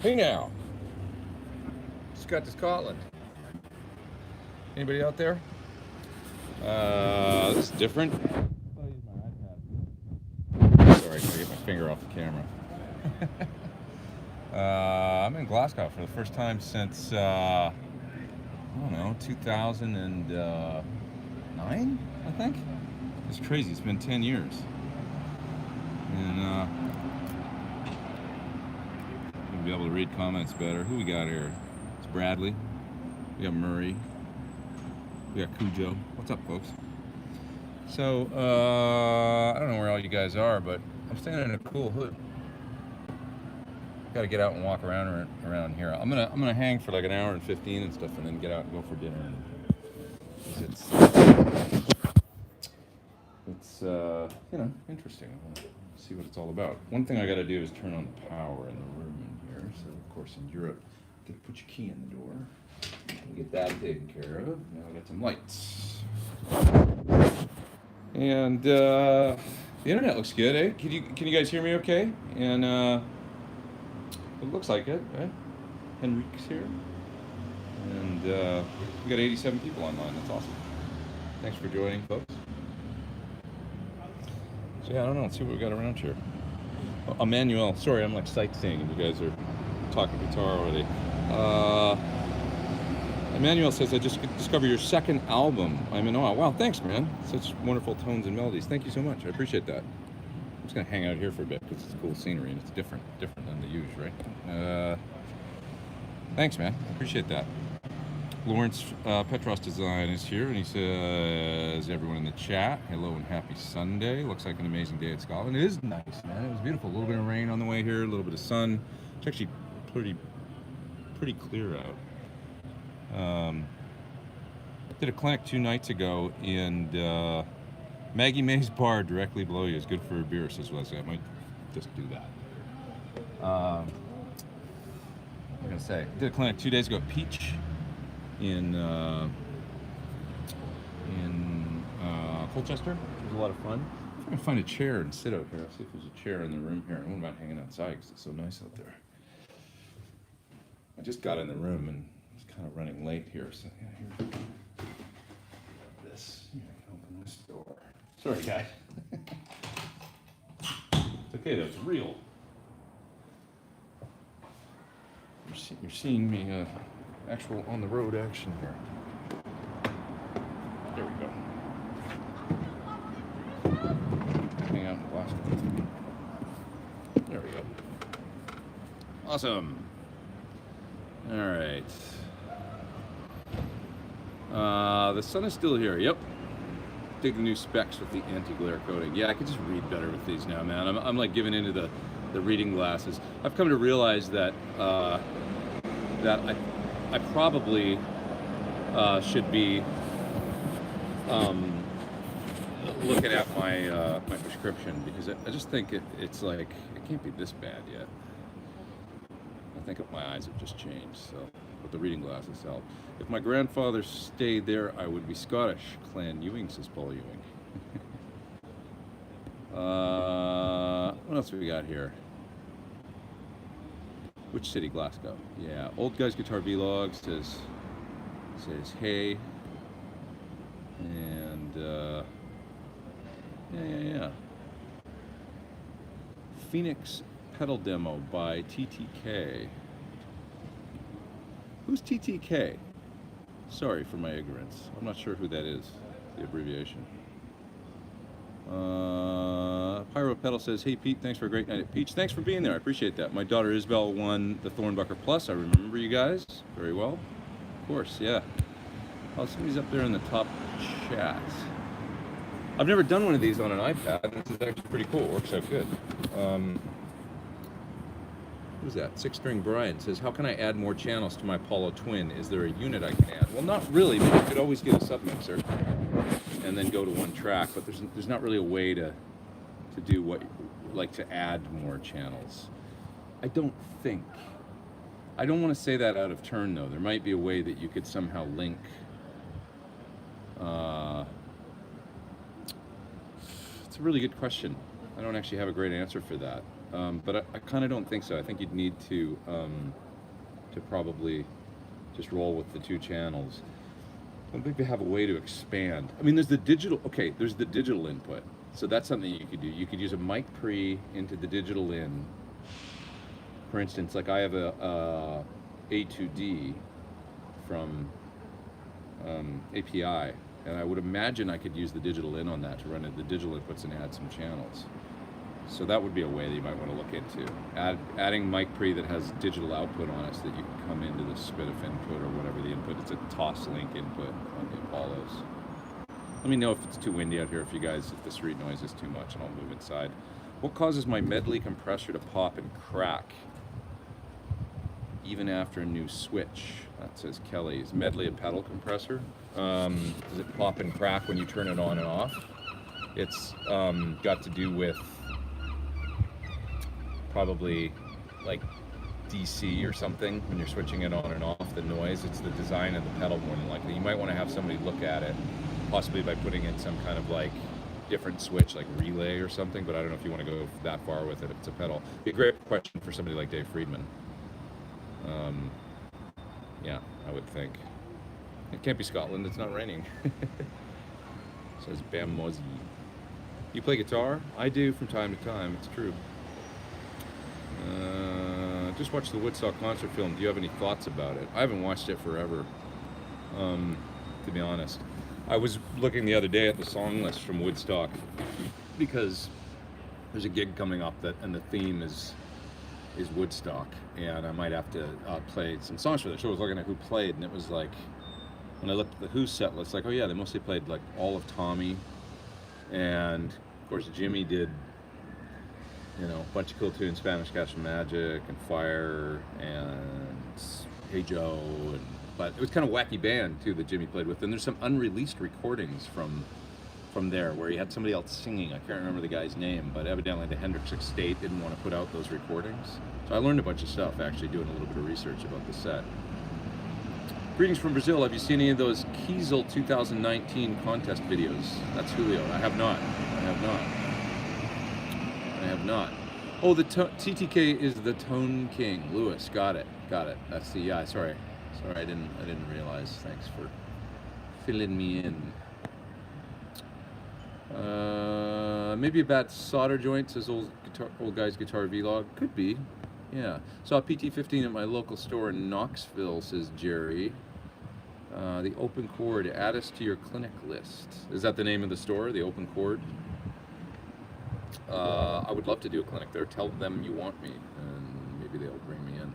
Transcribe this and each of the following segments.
Hey now, Scott to Scotland. Anybody out there? This is different. I'll use my iPad. Sorry, I gotta get my finger off the camera. I'm in Glasgow for the first time since, I don't know, 2009, I think. It's crazy, it's been 10 years. And, you'll be able to read comments better. Who we got here? It's Bradley. We got Murray. We got Cujo. What's up, folks? So, I don't know where all you guys are, but I'm standing in a cool hood. Got to get out and walk around here. I'm gonna hang for like an hour and 15 and stuff, and then get out and go for dinner. It's you know, interesting. I want to see what it's all about. One thing I got to do is turn on the power in the room in here. So of course in Europe, you got to put your key in the door. Get that taken care of. Now I got some lights. And the internet looks good, eh? Can you guys hear me okay? And it looks like it, right? Henrique's here. And we got 87 people online. That's awesome. Thanks for joining, folks. So yeah, I don't know. Let's see what we got around here. Oh, Emmanuel, sorry, I'm like sightseeing and you guys are talking guitar already. Emmanuel says, I just discovered your second album. I'm in awe. Wow, thanks, man. Such wonderful tones and melodies. Thank you so much. I appreciate that. I'm just going to hang out here for a bit because it's cool scenery and it's different than the usual, right? Thanks, man. I appreciate that. Lawrence Petros Design is here, and he says, everyone in the chat, hello and happy Sunday. Looks like an amazing day in Scotland. It is nice, man. It was beautiful. A little bit of rain on the way here, a little bit of sun. It's actually pretty clear out. Did a clinic 2 nights ago in Maggie May's bar directly below you. It's good for a beer, says Leslie. I might just do that. What am I gonna say? Did a clinic 2 days ago at Peach in Colchester. It was a lot of fun. I'm gonna find a chair and sit out here. I'll see if there's a chair in the room here. I wouldn't mind hanging outside because it's so nice out there. I just got in the room and kind of running late here, so yeah, here. This. Here, open this door. Sorry, guys. It's okay though. It's real. You're seeing me actual on the road action here. There we go. Hang out in Glasgow. There we go. Awesome. All right. The sun is still here. Yep. Dig the new specs with the anti-glare coating. Yeah, I can just read better with these now, man. I'm like giving into the reading glasses. I've come to realize that that I probably should be looking at my my prescription because I just think it's like it can't be this bad yet. I think my eyes have just changed, so but the reading glasses help. If my grandfather stayed there, I would be Scottish. Clan Ewing, says Paul Ewing. What else have we got here? Which city? Glasgow. Yeah. Old Guy's Guitar Vlog says hey. And yeah. Phoenix Pedal Demo by TTK. Who's TTK? Sorry for my ignorance. I'm not sure who that is, the abbreviation. Pyro Pedal says, hey Pete, thanks for a great night at Peach. Thanks for being there, I appreciate that. My daughter Isabel won the Thornbucker Plus. I remember you guys very well. Of course, yeah. Oh, somebody's up there in the top chat. I've never done one of these on an iPad. This is actually pretty cool. It works out good. Who's that? 6-String Brian says, how can I add more channels to my Apollo Twin? Is there a unit I can add? Well, not really, but you could always get a submixer and then go to one track, but there's not really a way to do what, like to add more channels. I don't think. I don't want to say that out of turn though. There might be a way that you could somehow link it's a really good question. I don't actually have a great answer for that. But I kind of don't think so. I think you'd need to probably just roll with the 2 channels. I don't think they have a way to expand. I mean, there's the digital. Okay, there's the digital input. So that's something you could do. You could use a mic pre into the digital in. For instance, like I have a A2D from API, and I would imagine I could use the digital in on that to run the digital inputs and add some channels. So that would be a way that you might want to look into. Adding mic pre that has digital output on it so that you can come into the SPDIF input or whatever the input. It's a toss link input on the Apollos. Let me know if it's too windy out here, if the street noise is too much, and I'll move inside. What causes my medley compressor to pop and crack even after a new switch? That says Kelly. Is medley a pedal compressor? Does it pop and crack when you turn it on and off? It's got to do with probably like DC or something when you're switching it on and off, the noise. It's the design of the pedal more than likely. You might want to have somebody look at it, possibly by putting in some kind of like different switch, like relay or something, but I don't know if you want to go that far with it if it's a pedal. It'd be a great question for somebody like Dave Friedman. Yeah, I would think. It can't be Scotland, it's not raining. Says Bam Mozzie. You play guitar? I do from time to time, it's true. Just watched the Woodstock concert film. Do you have any thoughts about it? I haven't watched it forever, to be honest. I was looking the other day at the song list from Woodstock because there's a gig coming up and the theme is Woodstock, and I might have to play some songs for this. So I was looking at who played, and it was like, when I looked at the Who set list, like, oh yeah, they mostly played like all of Tommy, and of course Jimmy did, you know, a bunch of cool tunes, Spanish Cash and Magic and Fire and Hey Joe, but it was kind of wacky band too that Jimmy played with, and there's some unreleased recordings from there where he had somebody else singing. I can't remember the guy's name, but evidently the Hendrix estate didn't want to put out those recordings. So I learned a bunch of stuff actually doing a little bit of research about the set. Greetings from Brazil. Have you seen any of those Kiesel 2019 contest videos? That's Julio. I have not. Oh, the TTK is the Tone King. Lewis, got it. That's the, yeah, sorry, I didn't realize. Thanks for filling me in. Maybe a bad solder joint, says old guy's guitar vlog. Could be, yeah. Saw PT15 at my local store in Knoxville, says Jerry. The Open Chord, add us to your clinic list. Is that the name of the store, the Open Chord? I would love to do a clinic there. Tell them you want me, and maybe they'll bring me in.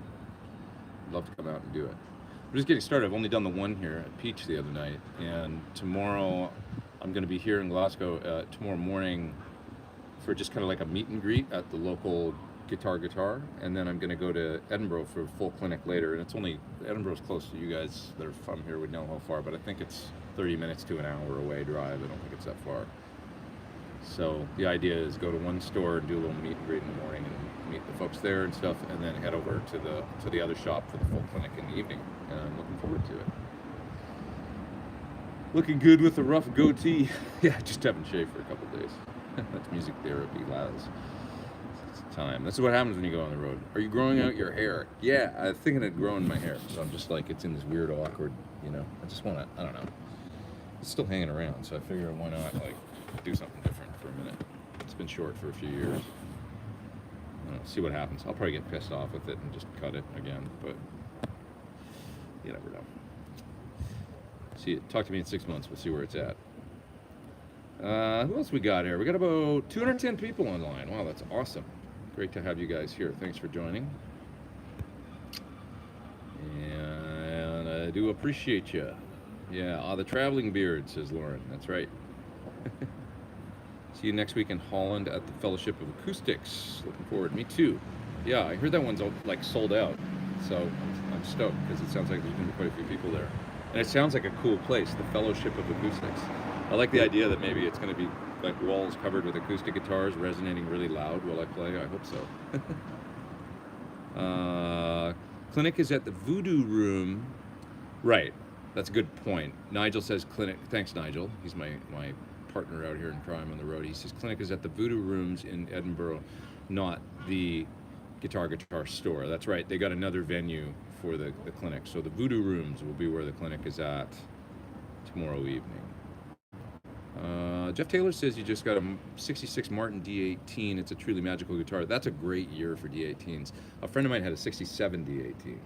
I'd love to come out and do it. We're just getting started. I've only done the one here at Peach the other night, and tomorrow I'm going to be here in Glasgow tomorrow morning for just kind of like a meet and greet at the local guitar, and then I'm going to go to Edinburgh for a full clinic later. And it's only, Edinburgh's close to you guys that are from here would know how far, but I think it's 30 minutes to an hour away drive. I don't think it's that far. So the idea is go to one store and do a little meet and greet in the morning and meet the folks there and stuff, and then head over to the other shop for the full clinic in the evening. And I'm looking forward to it. Looking good with a rough goatee. Yeah, just haven't shaved for a couple days. That's music therapy, lads. It's time. This is what happens when you go on the road. Are you growing out your hair? Yeah, I'm thinking of growing my hair. So I'm just like, it's in this weird, awkward, you know. I just want to, I don't know. It's still hanging around, so I figure why not, like, do something different for a minute. It's been short for a few years. I don't know, see what happens. I'll probably get pissed off with it and just cut it again, but you never know. Talk to me in 6 months. We'll see where it's at. Who else we got here? We got about 210 people online. Wow, that's awesome. Great to have you guys here. Thanks for joining. And I do appreciate you. Yeah, the traveling beard, says Lauren. That's right. See you next week in Holland at the Fellowship of Acoustics. Looking forward. Me too. Yeah, I heard that one's like sold out. So I'm stoked because it sounds like there's going to be quite a few people there. And it sounds like a cool place, the Fellowship of Acoustics. I like the idea that maybe it's going to be like walls covered with acoustic guitars resonating really loud while I play. I hope so. Clinic is at the Voodoo Room. Right. That's a good point. Nigel says clinic. Thanks, Nigel. He's my partner out here in crime on the road. He says clinic is at the Voodoo Rooms in Edinburgh. not the Guitar store. That's right, they got another venue for the clinic. So the Voodoo Rooms will be where the clinic is at tomorrow evening. Jeff Taylor says you just got a 66 Martin D18. It's a truly magical guitar. That's a great year for D18s. A friend of mine had a 67 D18.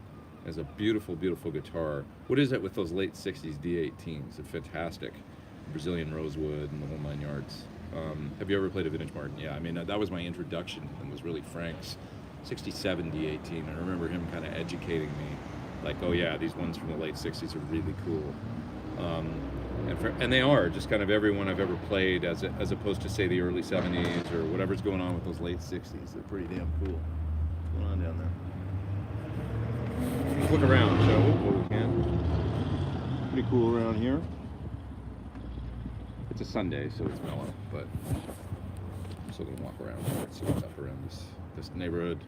It's a beautiful, beautiful guitar. What is it with those late 60s D18s? They're fantastic. Brazilian rosewood and the whole 9 yards. Have you ever played a vintage Martin? Yeah, I mean, that was my introduction to them, was really Frank's 67 D18. I remember him kind of educating me, like, oh yeah, these ones from the late 60s are really cool. And they are, just kind of every one I've ever played, as opposed to, say, the early 70s or whatever's going on with those late 60s. They're pretty damn cool. What's going on down there? Let's look around, shall we? What we can. Pretty cool around here. It's a Sunday, so it's mellow, but I'm still going to walk around and see what's up around this neighborhood.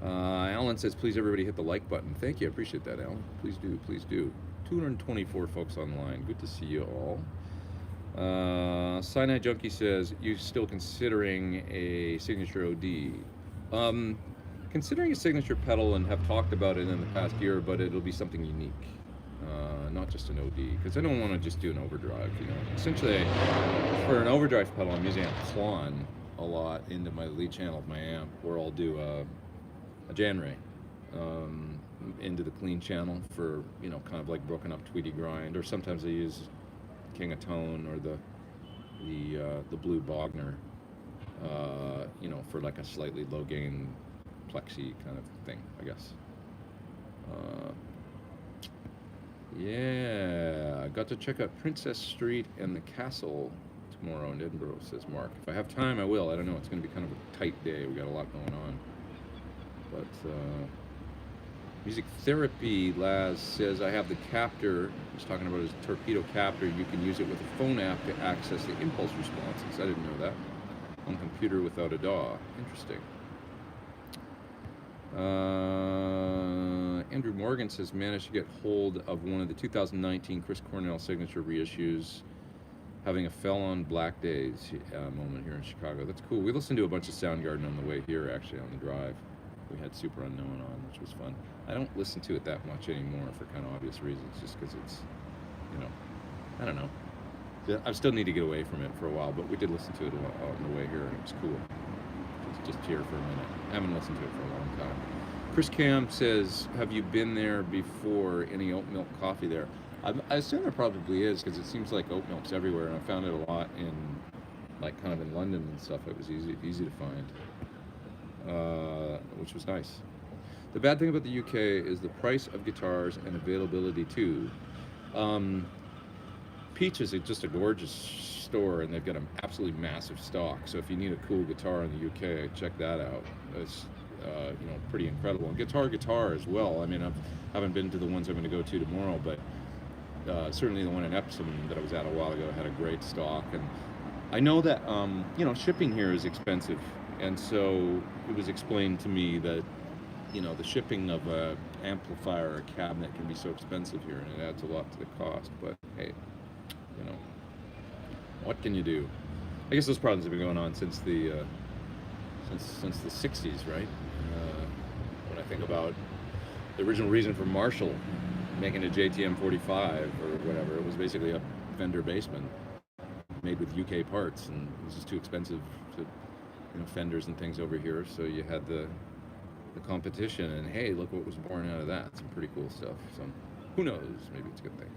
Alan says, please everybody hit the like button. Thank you, I appreciate that, Alan. Please do, please do. 224 folks online. Good to see you all. Cyanide Junkie says, you still considering a signature OD? Considering a signature pedal, and have talked about it in the past year, but it'll be something unique. Not just an OD, because I don't want to just do an overdrive, you know. Essentially, for an overdrive pedal, I'm using a Klon a lot into my lead channel of my amp, where I'll do a Jan Ray into the clean channel for, you know, kind of like broken up Tweedy grind, or sometimes I use King of Tone or the Blue Bogner, you know, for like a slightly low gain plexi kind of thing, I guess. Yeah, I got to check out Princess Street and the Castle tomorrow in Edinburgh, says Mark. If I have time, I will. I don't know. It's going to be kind of a tight day. We got a lot going on. But Music Therapy Laz says, I have the captor. He's talking about his torpedo captor. You can use it with a phone app to access the impulse responses. I didn't know that. On computer without a DAW. Interesting. Andrew Morgan says, managed to get hold of one of the 2019 Chris Cornell signature reissues, having a Fell on Black Days moment here in Chicago. That's cool. We listened to a bunch of Soundgarden on the way here, actually, on the drive. We had Super Unknown on, which was fun. I don't listen to it that much anymore for kind of obvious reasons, just because it's, you know, I don't know. I still need to get away from it for a while, but we did listen to it a lot on the way here, and it was cool. Just here for a minute. I haven't listened to it for a long time. Chris Cam says, have you been there before? Any oat milk coffee there? I assume there probably is, because it seems like oat milk's everywhere, and I found it a lot in, like, kind of in London and stuff. It was easy to find, which was nice. The bad thing about the UK is the price of guitars and availability too. Peach is just a gorgeous store, and they've got an absolutely massive stock. So if you need a cool guitar in the UK, check that out. It's you know, pretty incredible. And guitar as well. I mean, I haven't been to the ones I'm going to go to tomorrow, but certainly the one in Epsom that I was at a while ago had a great stock. And I know that you know, shipping here is expensive, and so it was explained to me that, you know, the shipping of a amplifier or a cabinet can be so expensive here, and it adds a lot to the cost. But hey, you know, what can you do? I guess those problems have been going on since the 60s, right? When I think about the original reason for Marshall making a JTM 45 or whatever, it was basically a Fender Bassman made with UK parts, and it was just too expensive to, you know, Fenders and things over here. So you had the competition, and hey, look what was born out of that. Some pretty cool stuff. So who knows? Maybe it's a good thing.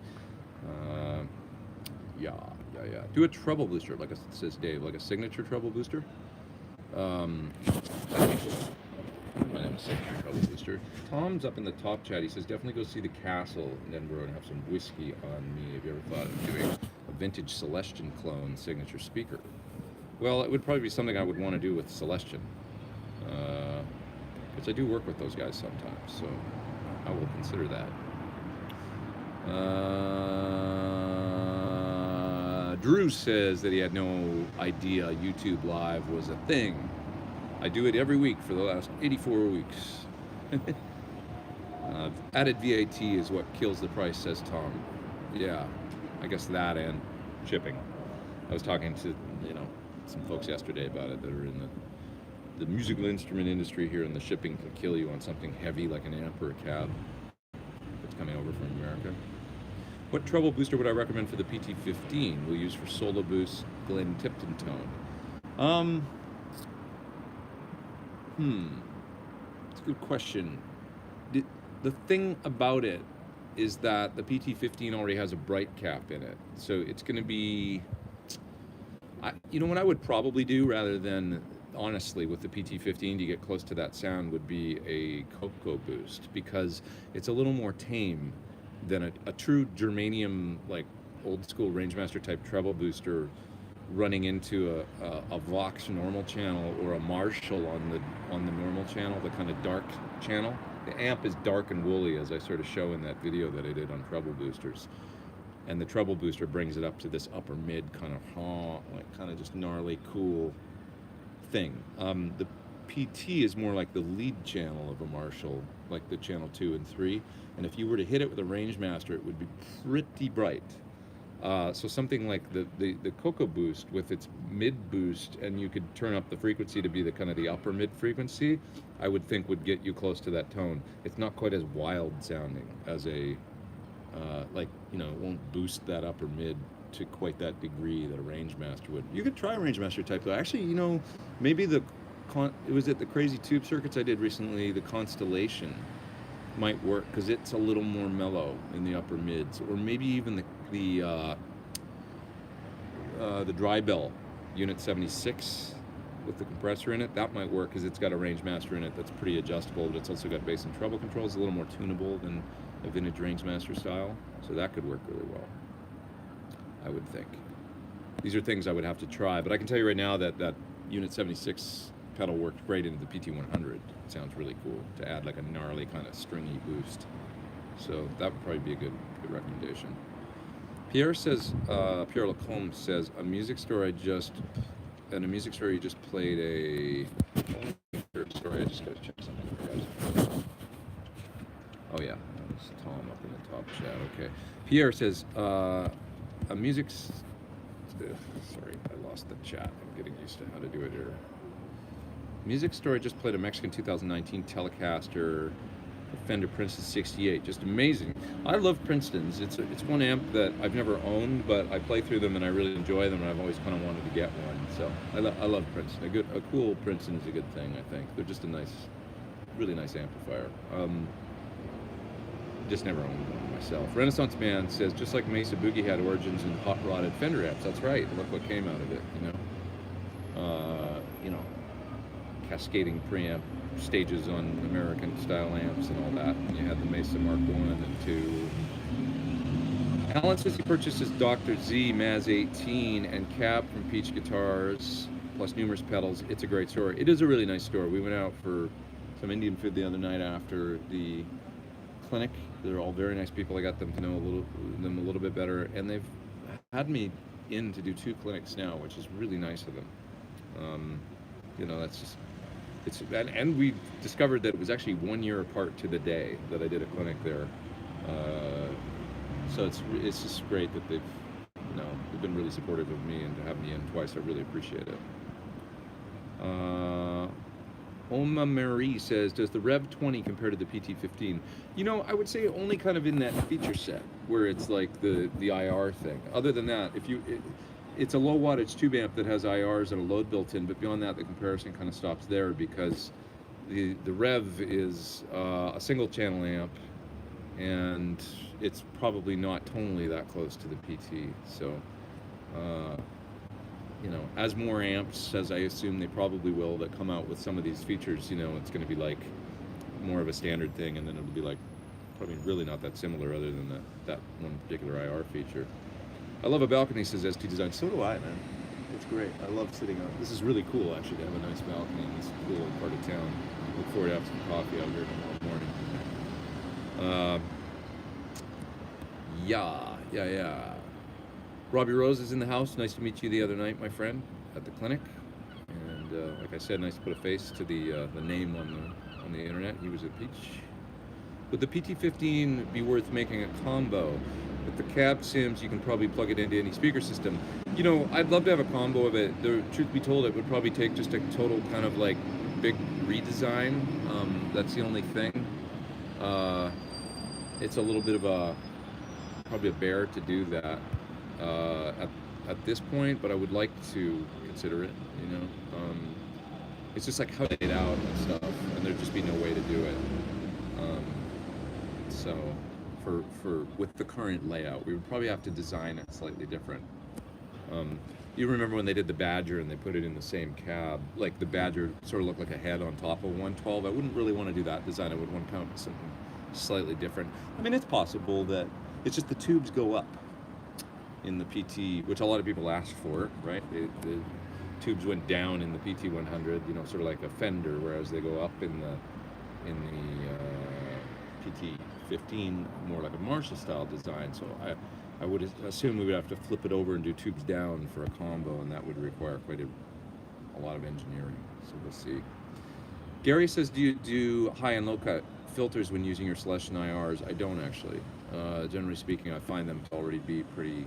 Yeah. Do a treble booster, like says Dave, like a signature treble booster. That'd be cool. My name is signature treble booster. Tom's up in the top chat. He says, definitely go see the Castle in Edinburgh and have some whiskey on me. Have you ever thought of doing a vintage Celestion clone signature speaker? Well, it would probably be something I would want to do with Celestion. Because I do work with those guys sometimes, so I will consider that. Drew says that he had no idea YouTube Live was a thing. I do it every week for the last 84 weeks. Added VAT is what kills the price, says Tom. Yeah, I guess that and shipping. I was talking to, you know, some folks yesterday about it that are in the musical instrument industry here and the shipping can kill you on something heavy like an amp or a cab that's coming over from America. What treble booster would I recommend for the PT15? We'll use for solo boost, Glen Tipton tone. It's a good question. The thing about it is that the PT15 already has a bright cap in it, so it's going to be. You know what I would probably do rather than, honestly, with the PT15 to get close to that sound would be a Coco boost, because it's a little more tame than a true germanium, like old school Rangemaster type treble booster running into a Vox normal channel or a Marshall on the normal channel, the kind of dark channel. The amp is dark and woolly, as I sort of show in that video that I did on treble boosters. And the treble booster brings it up to this upper mid kind of like kind of just gnarly cool thing. The PT is more like the lead channel of a Marshall, like the channel 2 and 3. And if you were to hit it with a Rangemaster, it would be pretty bright. So something like the Coco boost with its mid boost, and you could turn up the frequency to be the kind of the upper mid frequency, I would think would get you close to that tone. It's not quite as wild sounding as a, like, you know, it won't boost that upper mid to quite that degree that a Rangemaster would. You could try a Rangemaster type though. Actually, you know, maybe it was at the Crazy Tube circuits I did recently, the Constellation might work, because it's a little more mellow in the upper mids, or maybe even the Dry Bell Unit 76 with the compressor in it. That might work because it's got a Rangemaster in it that's pretty adjustable, but it's also got bass and treble controls, a little more tunable than a vintage Rangemaster style, so that could work really well, I would think. These are things I would have to try, but I can tell you right now that that Unit 76 pedal worked great into the PT100. It sounds really cool to add like a gnarly kind of stringy boost. So that would probably be a good recommendation. Pierre says, Pierre Lacombe says, a music store you just played a. Sorry, I just gotta check something for you guys. Oh yeah, that's Tom up in the top chat. Okay. Pierre says, a music. Sorry, I lost the chat. I'm getting used to how to do it here. Music Store just played a Mexican 2019 Telecaster Fender Princeton 68. Just amazing. I love Princetons. It's one amp that I've never owned, but I play through them and I really enjoy them, and I've always kind of wanted to get one. So I love Princeton. A cool Princeton is a good thing, I think. They're just a nice, really nice amplifier. Just never owned one myself. Renaissance Man says, just like Mesa Boogie had origins in hot rodded Fender amps. That's right. Look what came out of it. You know, cascading preamp stages on American style amps and all that. And you had the Mesa Mark 1 and 2. Alan says he purchased his Dr. Z Maz 18 and cab from Peach Guitars, plus numerous pedals. It's a great store. It is a really nice store. We went out for some Indian food the other night after the clinic. They're all very nice people. I got them to know them a little bit better, and they've had me in to do 2 clinics now, which is really nice of them. You know, that's just, and we discovered that it was actually 1 year apart to the day that I did a clinic there. So it's just great that they've been really supportive of me, and to have me in twice, I really appreciate it. Oma Marie says, does the Rev 20 compare to the PT15? You know, I would say only kind of in that feature set where it's like the IR thing. Other than that, it's a low wattage tube amp that has IRs and a load built in, but beyond that, the comparison kind of stops there, because the Rev is a single channel amp, and it's probably not tonally that close to the PT. So, you know, as more amps, as I assume they probably will, that come out with some of these features, you know, it's going to be like more of a standard thing, and then it'll be like probably really not that similar, other than that one particular IR feature. I love a balcony, says ST Design. So do I, man. It's great. I love sitting out. This is really cool, actually, to have a nice balcony in this cool part of town. Look forward to having some coffee out here tomorrow morning. Yeah. Robbie Rose is in the house. Nice to meet you the other night, my friend, at the clinic. And like I said, nice to put a face to the name on the internet. He was at Peach. Would the PT15 be worth making a combo? With the cab Sims, you can probably plug it into any speaker system. You know, I'd love to have a combo of it. The truth be told, it would probably take just a total kind of like big redesign. That's the only thing. It's a little bit of probably a bear to do that at this point, but I would like to consider it, you know. It's just like how they laid out and stuff, and there'd just be no way to do it. So for with the current layout, we would probably have to design it slightly different. You remember when they did the Badger and they put it in the same cab, like the Badger sort of looked like a head on top of 112. I wouldn't really want to do that design. I would want to come up with something slightly different. I mean, it's possible that it's just the tubes go up in the PT, which a lot of people asked for, right? The tubes went down in the PT 100, you know, sort of like a fender, whereas they go up in the PT 15, more like a Marshall style design. So I would assume we would have to flip it over and do tubes down for a combo, and that would require quite a lot of engineering. So we'll see. Gary says, do you do high and low cut filters when using your Celestion IRs? I don't actually. Generally speaking, I find them to already be pretty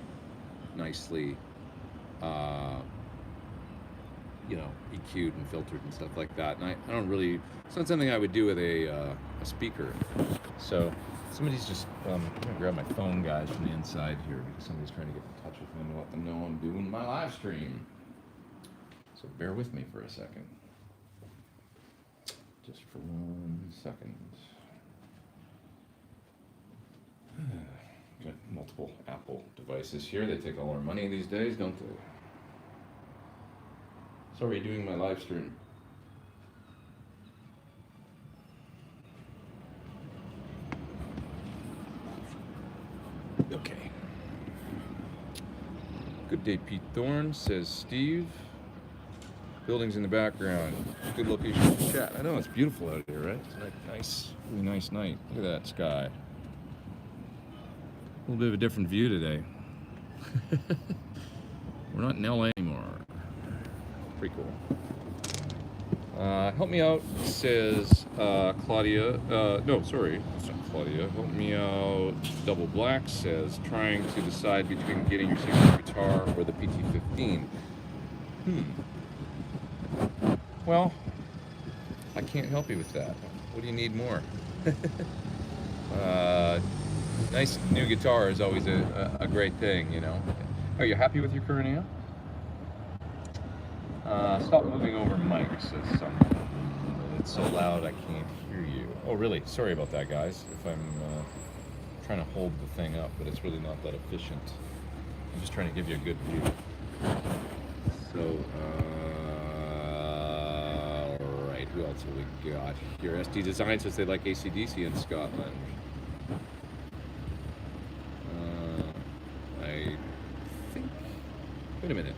nicely, you know, EQ'd and filtered and stuff like that. And I don't really, it's not something I would do with a speaker. So somebody's just, I'm gonna grab my phone, guys, from the inside here because somebody's trying to get in touch with me and let them know I'm doing my live stream. So bear with me for a second. Just for 1 second. Got multiple Apple devices here. They take all our money these days, don't they? Sorry, doing my live stream. Okay. Good day, Pete Thorn, says Steve. Buildings in the background. Good location for chat. I know it's beautiful out here, right? It's a nice, really nice night. Look at that sky. A little bit of a different view today. We're not in LA anymore. Pretty cool. Help me out, says Claudia. No, sorry, it's not Claudia. Help me out. Double Black says trying to decide between getting your signature guitar or the PT15. Well, I can't help you with that. What do you need more? Nice new guitar is always a great thing, you know. Are you happy with your current amp? Stop moving over mic, says someone. It's so loud I can't hear you. Oh, really? Sorry about that, guys. If I'm trying to hold the thing up, but it's really not that efficient. I'm just trying to give you a good view. So, alright, who else have we got here? SD Design says they like AC/DC in Scotland. I think, wait a minute.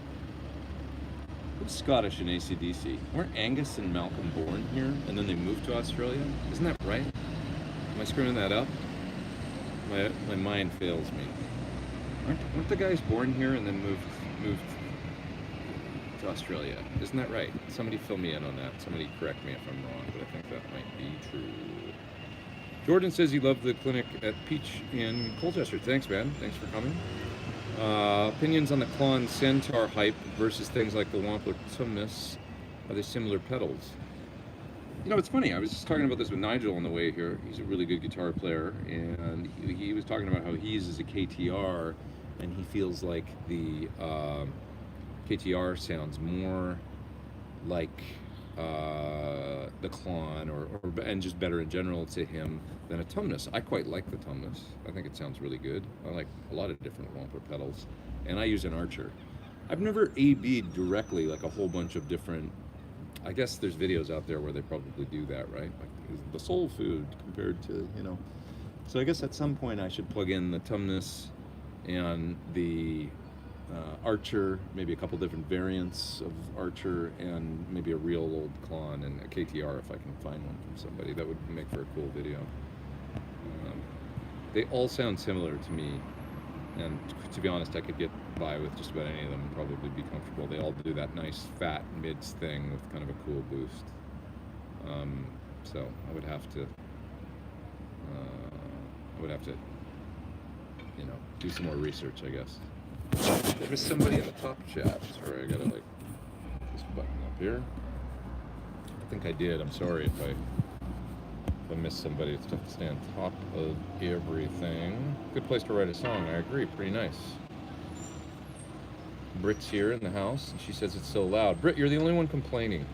Who's Scottish in AC/DC? Weren't Angus and Malcolm born here and then they moved to Australia? Isn't that right? Am I screwing that up? My mind fails me. Weren't the guys born here and then moved to Australia? Isn't that right? Somebody fill me in on that. Somebody correct me if I'm wrong, but I think that might be true. Jordan says he loved the clinic at Peach in Colchester. Thanks, man. Thanks for coming. Opinions on the Klon Centaur hype versus things like the Wampler Tumnus. Are they similar pedals? You know, it's funny. I was just talking about this with Nigel on the way here. He's a really good guitar player, and he was talking about how he uses a KTR, and he feels like the KTR sounds more like the Klon and just better in general to him than a Tumnus. I quite like the Tumnus. I think it sounds really good. I like a lot of different Wampler pedals, and I use an Archer. I've never AB'd directly like a whole bunch of different. I guess there's videos out there where they probably do that, right? Like the soul food compared to, you know. So I guess at some point I should plug in the Tumnus and the Archer, maybe a couple different variants of Archer, and maybe a real old Klon and a KTR if I can find one from somebody. That would make for a cool video. They all sound similar to me, and to be honest, I could get by with just about any of them and probably be comfortable. They all do that nice fat mids thing with kind of a cool boost. So I would have to, you know, do some more research, I guess. There was somebody in the top chat. Sorry, I gotta like this button up here. I think I did. I'm sorry if I missed somebody. It's tough to stay on top of everything. Good place to write a song. I agree. Pretty nice. Britt's here in the house, and she says it's so loud. Britt, you're the only one complaining.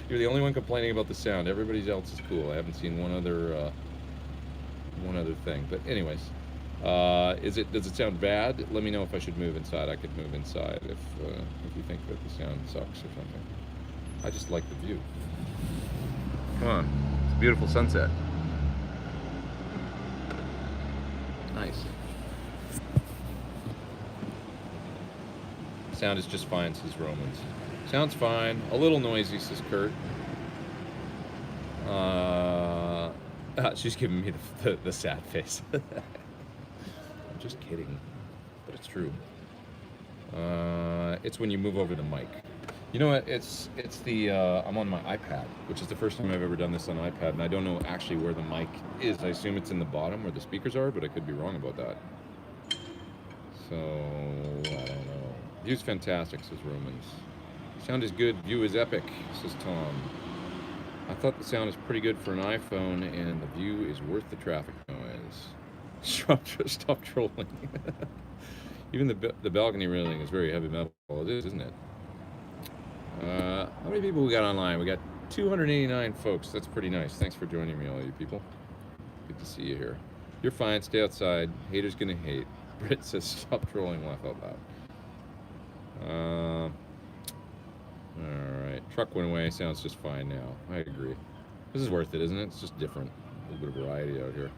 You're the only one complaining about the sound. Everybody else is cool. I haven't seen one other thing. But anyways, does it sound bad? Let me know if I should move inside. I could move inside if you think that the sound sucks or something. I just like the view. Come on, it's a beautiful sunset. Nice. Sound is just fine, says Romans. Sounds fine. A little noisy, says Kurt. She's giving me the sad face. I'm just kidding, but it's true. It's when you move over the mic. You know what? It's the I'm on my iPad, which is the first time I've ever done this on iPad, and I don't know actually where the mic is. I assume it's in the bottom where the speakers are, but I could be wrong about that. So I don't know. View's fantastic, says Romans. Sound is good. View is epic, says Tom. I thought the sound is pretty good for an iPhone, and the view is worth the traffic noise. Stop trolling. Even the balcony railing is very heavy metal. It is, isn't it? How many people we got online? We got 289 folks. That's pretty nice. Thanks for joining me, all you people. Good to see you here. You're fine. Stay outside. Haters gonna hate. Britt says stop trolling. Laugh out loud. Alright. Truck went away. Sounds just fine now. I agree. This is worth it, isn't it? It's just different. A little bit of variety out here.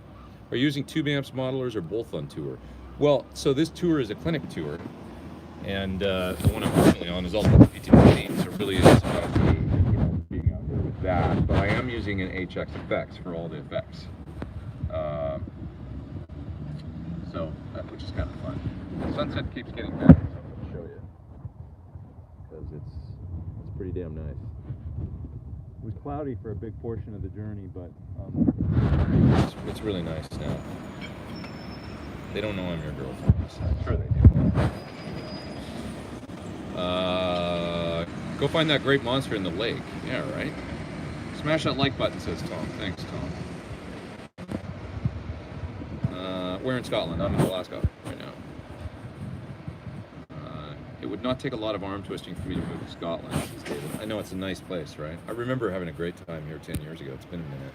Are you using tube amps, modelers, or both on tour? Well, so this tour is a clinic tour. And the one I'm currently on is also the PT15, so it really is about me being out here with that. But I am using an HX effects for all the effects. Which is kind of fun. The sunset keeps getting better, so I'm going to show you. Because it's pretty damn nice. It was cloudy for a big portion of the journey, but it's really nice now. They don't know I'm your girlfriend. I'm sure they do. Go find that great monster in the lake. Yeah, right? Smash that like button, says Tom. Thanks, Tom. We're in Scotland. I'm in Glasgow right now. It would not take a lot of arm twisting for me to move to Scotland, says David. I know it's a nice place, right? I remember having a great time here 10 years ago. It's been a minute.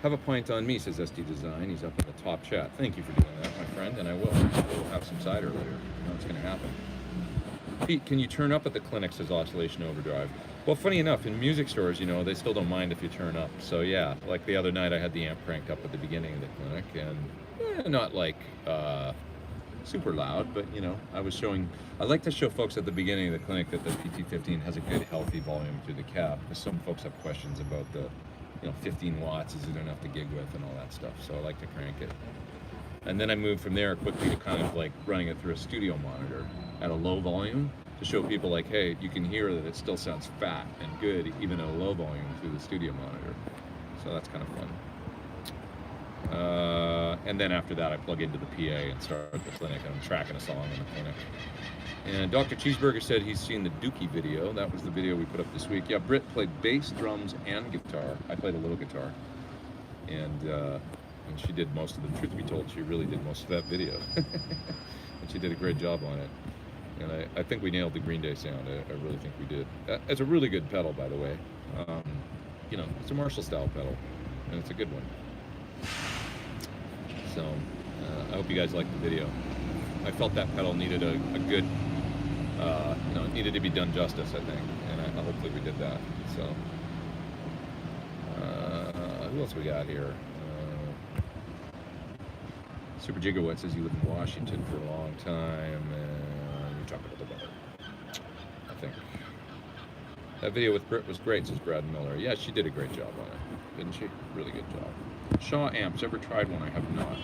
Have a pint on me, says SD Design. He's up in the top chat. Thank you for doing that, my friend, and I will. We'll have some cider later. You know what's going to happen. Pete, can you turn up at the clinic, says Oscillation Overdrive? Well, funny enough, in music stores, you know, they still don't mind if you turn up. So yeah, like the other night I had the amp cranked up at the beginning of the clinic, and not like super loud, but you know, I like to show folks at the beginning of the clinic that the PT15 has a good healthy volume through the cab, because some folks have questions about the, 15 watts, is it enough to gig with and all that stuff, so I like to crank it. And then I moved from there quickly to kind of like running it through a studio monitor at a low volume to show people like, hey, you can hear that it still sounds fat and good even at a low volume through the studio monitor. So that's kind of fun. And then after that I plug into the PA and start the clinic, and I'm tracking a song in the clinic. And Dr. Cheeseburger said he's seen the Dookie video. That was the video we put up this week. Yeah, Britt played bass, drums, and guitar. I played a little guitar. And she did most of the, truth be told, she really did most of that video. And she did a great job on it. And I think we nailed the Green Day sound. I really think we did. It's a really good pedal, by the way. It's a Marshall style pedal, and it's a good one. So I hope you guys liked the video. I felt that pedal needed a good, it needed to be done justice, I think, and hopefully we did that. So who else we got here? Super Gigawatt says you live in Washington for a long time, and you're talking about the weather, I think. That video with Britt was great, says Brad Miller. Yeah, she did a great job on it, didn't she? Really good job. Shaw amps, ever tried one? I have not.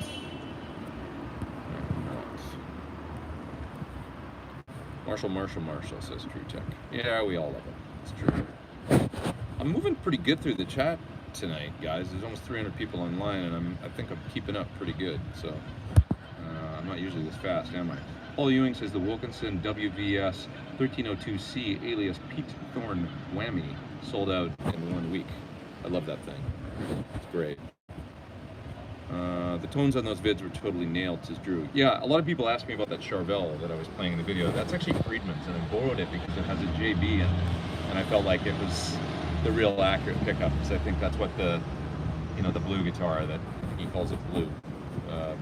Marshall, says True Tech. Yeah, we all love it. It's true. I'm moving pretty good through the chat tonight, guys. There's almost 300 people online, and I think I'm keeping up pretty good. So I'm not usually this fast, am I? Paul Ewing says the Wilkinson WVS 1302C alias Pete Thorn Whammy sold out in 1 week. I love that thing. It's great. The tones on those vids were totally nailed, says Drew. Yeah, a lot of people ask me about that Charvel that I was playing in the video. That's actually Friedman's, and I borrowed it because it has a JB, and I felt like it was the real accurate pickup, because I think that's what the, you know, the blue guitar that he calls it blue,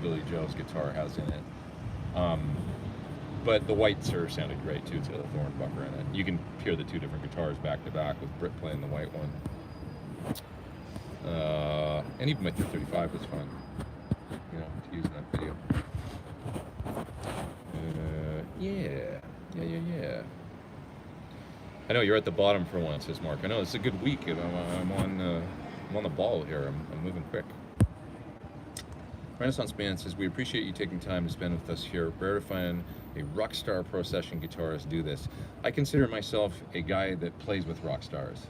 Billy Joe's guitar has in it. But the white Sir sounded great too. It's got a Thornbucker in it. You can hear the two different guitars back to back with Britt playing the white one. And even my 335 was fun, you know, to use in that video. Yeah. I know you're at the bottom for once, says Mark. I know it's a good week, and I'm on the ball here. I'm moving quick. Renaissance Band says, we appreciate you taking time to spend with us here. Rare to find a rock star pro session guitarist do this. I consider myself a guy that plays with rock stars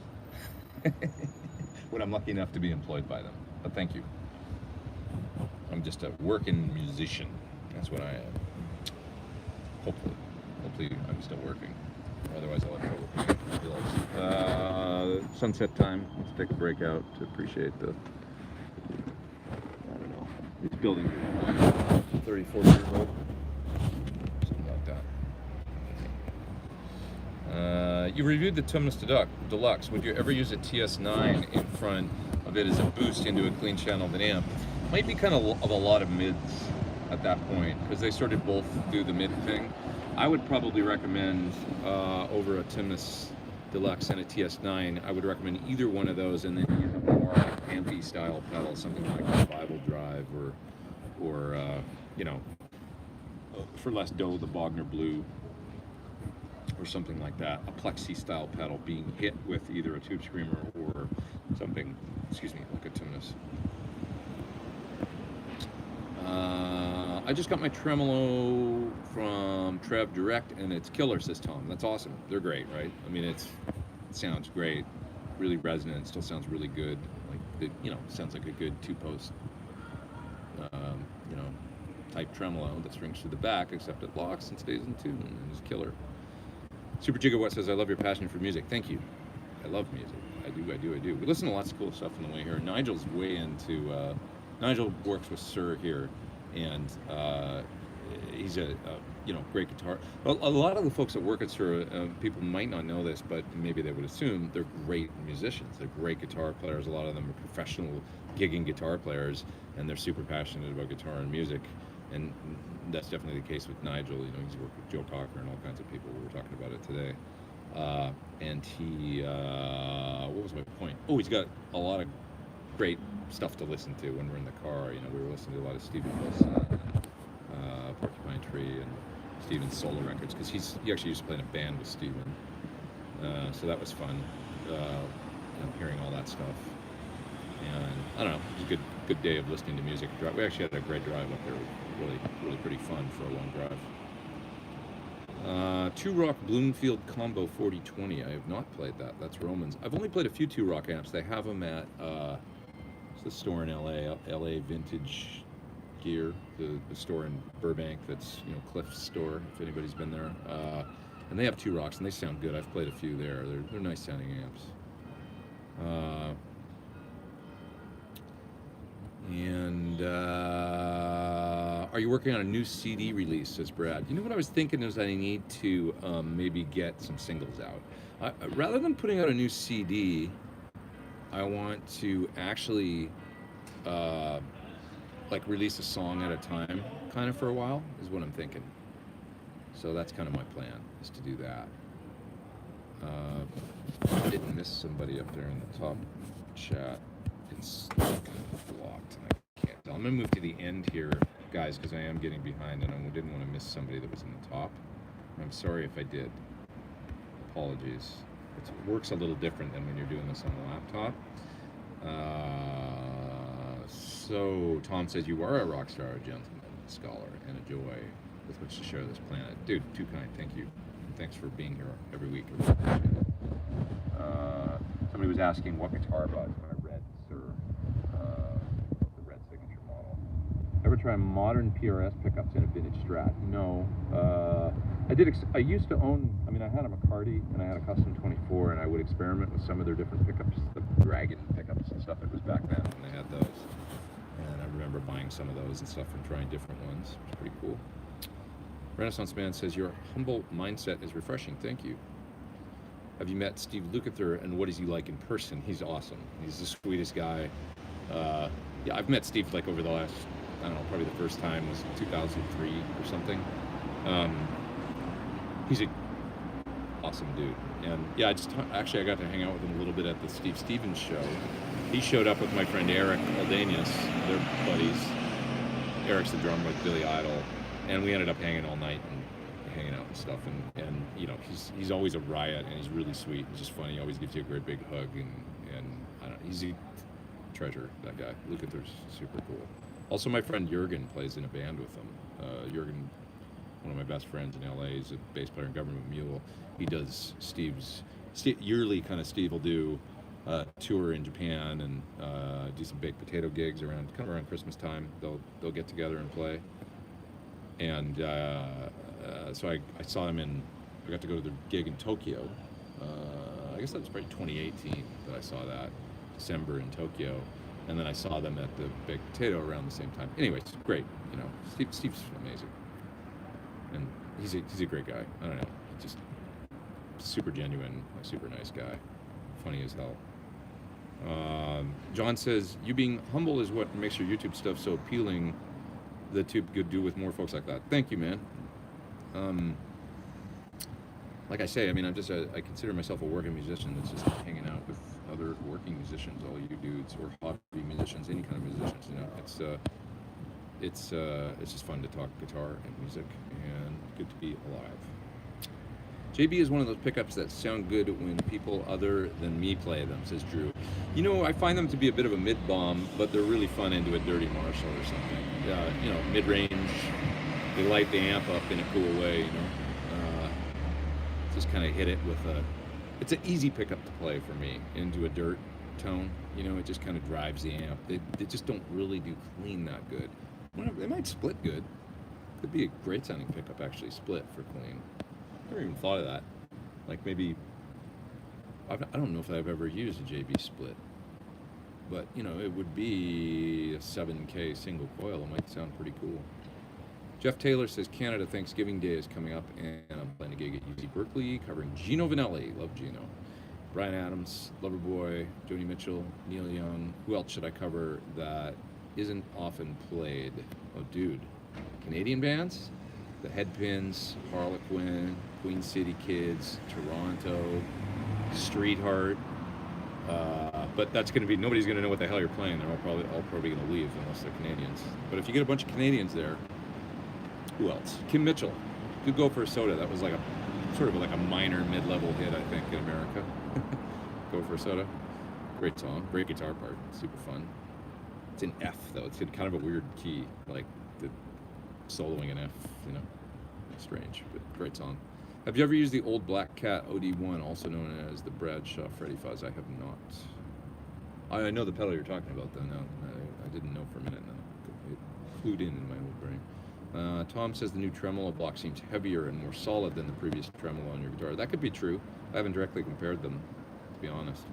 when I'm lucky enough to be employed by them. But thank you. I'm just a working musician. That's what I am. Hopefully I'm still working. Otherwise I'll have trouble paying bills. Sunset time. Let's take a break out to appreciate the, I don't know, these buildings are 34 years old. Something like that. You reviewed the Tumnus Deluxe. Would you ever use a TS9 in front of it as a boost into a clean channeled amp? Might be kind of a lot of mids at that point, because they sort of both do the mid thing. I would probably recommend over a Tumnus Deluxe and a TS9, I would recommend either one of those, and then use a more ampy style pedal, something like a Bible Drive, or you know, for less dough, the Bogner Blue, or something like that. A plexi style pedal being hit with either a Tube Screamer or something, excuse me, like a Tumnus. I just got my tremolo from Trev Direct, and it's killer, says Tom. That's awesome. They're great, right? I mean, it sounds great, really resonant, still sounds really good. Like, it, you know, sounds like a good two-post, you know, type tremolo that strings through the back, except it locks and stays in tune, and it's killer. Super Gigawatt says, I love your passion for music. Thank you. I love music. I do. We listen to lots of cool stuff on the way here. Nigel's way into, Nigel works with Sir here, and he's a you know, great guitar. A lot of the folks that work at Sir, people might not know this, but maybe they would assume they're great musicians. They're great guitar players. A lot of them are professional gigging guitar players, and they're super passionate about guitar and music. And that's definitely the case with Nigel. You know, he's worked with Joe Cocker and all kinds of people. We were talking about it today. And he, what was my point? Oh, he's got a lot of great stuff to listen to when we're in the car. You know, we were listening to a lot of Stephen Wilson, Porcupine Tree, and Stephen's solo records, because he actually used to play in a band with Stephen. So that was fun, you know, hearing all that stuff. And I don't know, it was a good day of listening to music. We actually had a great drive up there. It was really pretty fun for a long drive. Two Rock Bloomfield Combo 4020. I have not played that. That's Roman's. I've only played a few Two Rock amps. They have them at the store in LA Vintage Gear, the store in Burbank. That's, you know, Cliff's store, if anybody's been there. And they have Two Rocks, and they sound good. I've played a few there. They're nice sounding amps. Are you working on a new CD release, says Brad? You know what I was thinking is I need to maybe get some singles out. Rather than putting out a new CD, I want to actually like release a song at a time, kind of for a while, is what I'm thinking. So that's kind of my plan, is to do that. I didn't miss somebody up there in the top chat. It's blocked, and I can't tell. I'm gonna move to the end here, guys, because I am getting behind, and I didn't want to miss somebody that was in the top. I'm sorry if I did. Apologies. It works a little different than when you're doing this on the laptop. So Tom says, you are a rock star, a gentleman, a scholar, and a joy with which to share this planet. Dude, too kind. Thank you. Thanks for being here every week. Somebody was asking what guitar I bought when I read Sir, the red signature model. I ever try modern PRS pickups in a vintage Strat? No. I used to own, I mean, I had a McCarty and I had a Custom 24, and I would experiment with some of their different pickups, the Dragon pickups and stuff. It was back then when they had those. And I remember buying some of those and stuff and trying different ones. It was pretty cool. Renaissance Man says, your humble mindset is refreshing. Thank you. Have you met Steve Lukather, and what is he like in person? He's awesome. He's the sweetest guy. Yeah, I've met Steve like over the last, I don't know, probably the first time was 2003 or something. He's a awesome dude. And yeah, actually I got to hang out with him a little bit at the Steve Stevens show. He showed up with my friend Eric Aldanius, they're buddies. Eric's the drummer with Billy Idol, and we ended up hanging all night and hanging out and stuff. And you know, he's always a riot, and he's really sweet and just funny. He always gives you a great big hug, and I don't know, he's a treasure, that guy. Lukather's super cool. Also, my friend Jurgen plays in a band with him. Jurgen, one of my best friends in LA, is a bass player in Government Mule. He does yearly kind of Steve will do tour in Japan and do some baked potato gigs around Christmas time. They'll get together and play. And so I saw him I got to go to the gig in Tokyo. I guess that was probably 2018 that I saw that, December in Tokyo. And then I saw them at the baked potato around the same time. Anyways, great, you know, Steve's amazing. And he's a great guy. I don't know, just super genuine, super nice guy, funny as hell. John says, you being humble is what makes your YouTube stuff so appealing. The tube could do with more folks like that. Thank you, man. Like I say, I mean, I consider myself a working musician that's just hanging out with other working musicians, all you dudes, or hobby musicians, any kind of musicians. You know, it's just fun to talk guitar and music, and good to be alive. JB is one of those pickups that sound good when people other than me play them, says Drew. You know, I find them to be a bit of a mid-bomb, but they're really fun into a Dirty Marshall or something. You know, mid-range, they light the amp up in a cool way, you know. Just kind of hit it with it's an easy pickup to play for me into a dirt tone. You know, it just kind of drives the amp. They just don't really do clean that good. They might split good. Could be a great sounding pickup actually, split for clean. Never even thought of that. Like maybe, I don't know if I've ever used a JB split, but you know, it would be a 7K single coil. It might sound pretty cool. Jeff Taylor says Canada Thanksgiving Day is coming up, and I'm playing a gig at UC Berkeley covering Gino Vanelli. Love Gino. Brian Adams, Loverboy, Joni Mitchell, Neil Young. Who else should I cover that isn't often played? Oh, dude. Canadian bands? The Headpins, Harlequin, Queen City Kids, Toronto, Streetheart. But that's going to be, nobody's going to know what the hell you're playing. They're all probably going to leave unless they're Canadians. But if you get a bunch of Canadians there, who else? Kim Mitchell. Could Go for a Soda. That was like a sort of like a minor mid-level hit, I think, in America. Go for a Soda. Great song. Great guitar part. Super fun. It's in F though. It's in kind of a weird key, like the soloing in F. You know, strange, but great song. Have you ever used the old Black Cat OD1, also known as the Bradshaw Freddy Fuzz? I have not. I know the pedal you're talking about though. Now I didn't know for a minute. Now it flew in my old brain. Tom says the new tremolo block seems heavier and more solid than the previous tremolo on your guitar. That could be true. I haven't directly compared them, to be honest.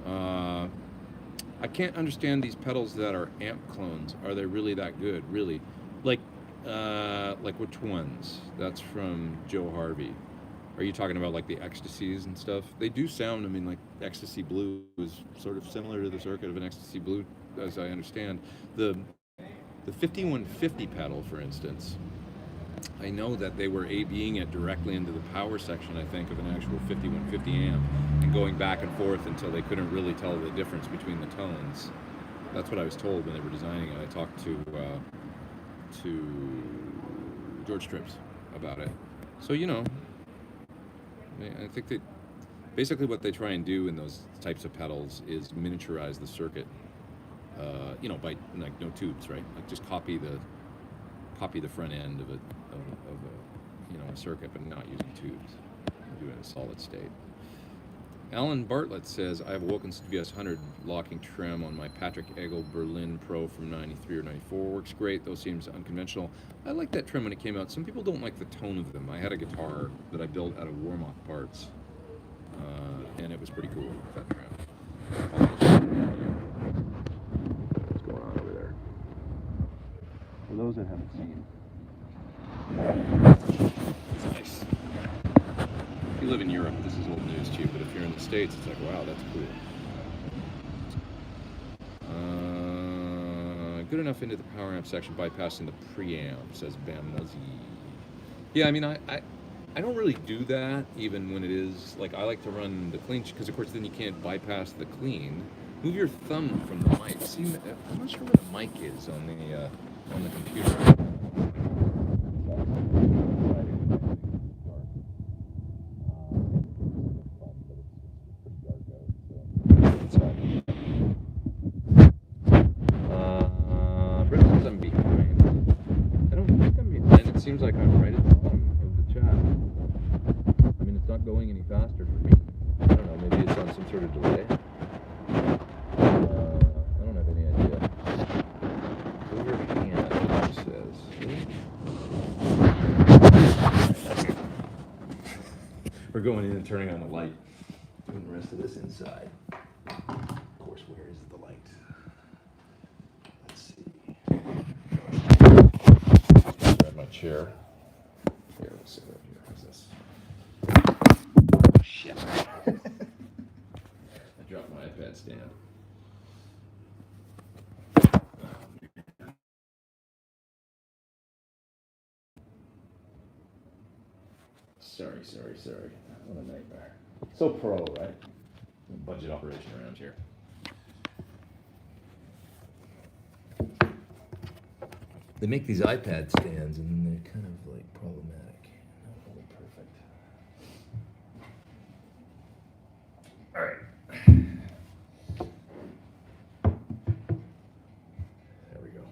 I can't understand these pedals that are amp clones. Are they really that good? Really? Like which ones? That's from Joe Harvey. Are you talking about like the Ecstasies and stuff? They do sound, I mean, like Ecstasy Blue is sort of similar to the circuit of an Ecstasy Blue, as I understand. The 5150 pedal, for instance, I know that they were ABing it directly into the power section, I think, of an actual 5150 amp and going back and forth until they couldn't really tell the difference between the tones. That's what I was told when they were designing it. I talked to George Trips about it. So, you know, I think that basically what they try and do in those types of pedals is miniaturize the circuit. You know, by like no tubes, right? Like just copy the front end of a you know, a circuit, but not using tubes. Do it in a solid state. Alan Bartlett says, I have a Wilkins BS 100 locking trim on my Patrick Eggle Berlin Pro from 93 or 94. Works great, though seems unconventional. I like that trim when it came out. Some people don't like the tone of them. I had a guitar that I built out of Warmoth parts, and it was pretty cool, that trim. What's going on over there? For those that haven't seen. It's nice. If you live in Europe, this is old news to you, but if you're in the States, it's like, wow, that's cool. Good enough into the power amp section, bypassing the preamp, says Bam Muzzy. Yeah, I mean, I don't really do that, even when it is, like, I like to run the clean, because of course then you can't bypass the clean. Move your thumb from the mic. See, I'm not sure where the mic is on the computer. Seems like I'm right at the bottom of the chat. I mean, it's not going any faster for me. I don't know, maybe it's on some sort of delay. I don't have any idea. Overhand, it says. We're going in and turning on the light. Doing the rest of this inside. Of course, where is the light? Let's see. Grab my chair. Here, let's sit right here. How's this? Oh, shit. I dropped my iPad stand. Sorry. What a nightmare. So pro, right? Budget operation around here. They make these iPad stands and they're kind of like problematic. Not really perfect. All right. There we go.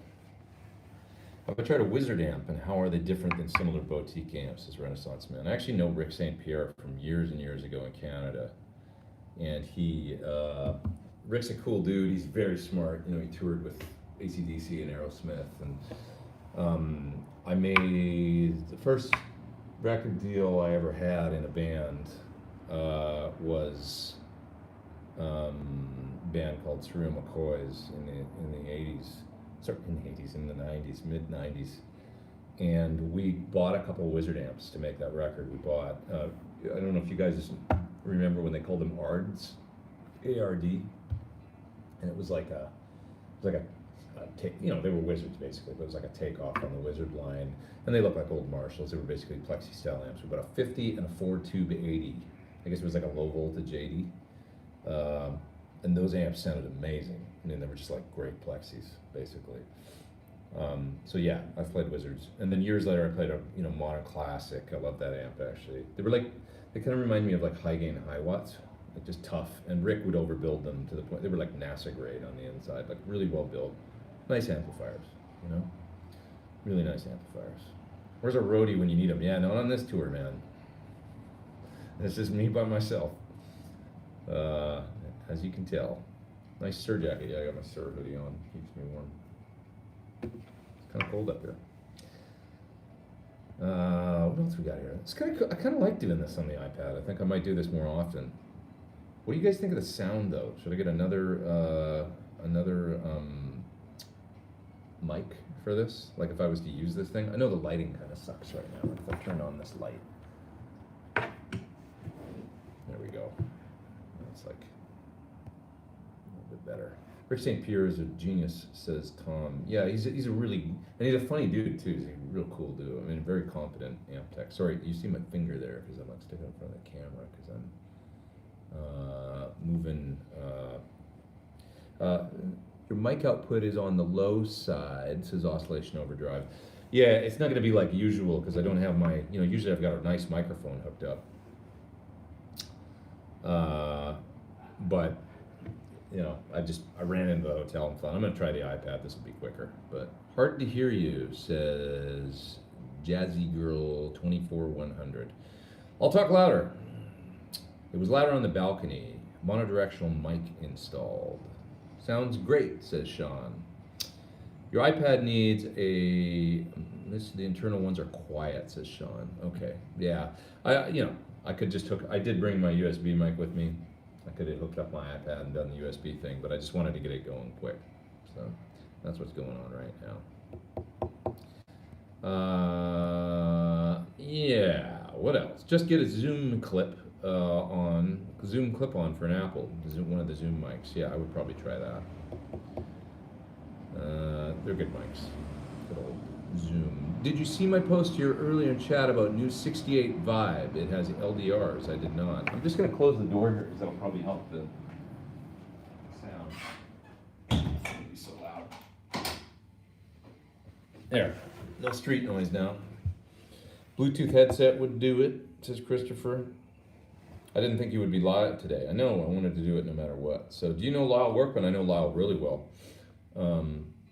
I've tried a Wizard amp, and how are they different than similar boutique amps, says Renaissance Man. I actually know Rick St. Pierre from years and years ago in Canada. And Rick's a cool dude. He's very smart. You know, he toured with AC/DC and Aerosmith, and I made the first record deal I ever had in a band was a band called Surreal McCoys in the 80s, in the 90s, mid 90s, and we bought a couple of Wizard amps to make that record. We bought I don't know if you guys remember when they called them ARDs, A-R-D, and it was like a you know, they were Wizards basically, but it was like a takeoff on the Wizard line, and they looked like old Marshalls. They were basically Plexi style amps. We bought a 50 and a 4-tube 80. I guess it was like a low voltage 80, and those amps sounded amazing. I mean, they were just like great Plexis basically. So yeah, I've played Wizards, and then years later I played a Modern Classic. I love that amp actually. They kind of remind me of like high gain high watts, like just tough. And Rick would overbuild them to the point they were like NASA grade on the inside, like really well built. Nice amplifiers, you know? Really nice amplifiers. Where's a roadie when you need them? Yeah, not on this tour, man. This is me by myself. As you can tell. Nice Sur jacket. Yeah, I got my Sur hoodie on. Keeps me warm. It's kind of cold up here. What else we got here? It's kind of. I kind of like doing this on the iPad. I think I might do this more often. What do you guys think of the sound, though? Should I get another mic for this? Like if I was to use this thing? I know the lighting kind of sucks right now. If I turn on this light. There we go. That's like a little bit better. Rick St. Pierre is a genius, says Tom. Yeah, he's a really, and he's a funny dude too. He's a real cool dude. I mean, very competent amp tech. Sorry, you see my finger there because I'm like sticking in front of the camera because I'm moving. Your mic output is on the low side, says Oscillation Overdrive. Yeah, it's not going to be like usual because I don't have my, usually I've got a nice microphone hooked up. But, I ran into the hotel and thought, I'm going to try the iPad, this will be quicker. But hard to hear you, says Jazzy Girl 24100. I'll talk louder. It was louder on the balcony. Monodirectional mic installed. Sounds great, says Sean. Your iPad needs a. The internal ones are quiet, says Sean. Okay, yeah. I could just hook. I did bring my USB mic with me. I could have hooked up my iPad and done the USB thing, but I just wanted to get it going quick. So that's what's going on right now. Yeah. What else? Just get a Zoom clip Zoom clip on for an Apple. One of the Zoom mics. Yeah, I would probably try that. They're good mics. Good old Zoom. Did you see my post here earlier in chat about new 68 Vibe? It has LDRs. I did not. I'm just going to close the door here because that'll probably help the sound. It's going to be so loud. There. No street noise now. Bluetooth headset would do it, says Christopher. I didn't think you would be live today. I know. I wanted to do it no matter what. So do you know Lyle Workman? I know Lyle really well.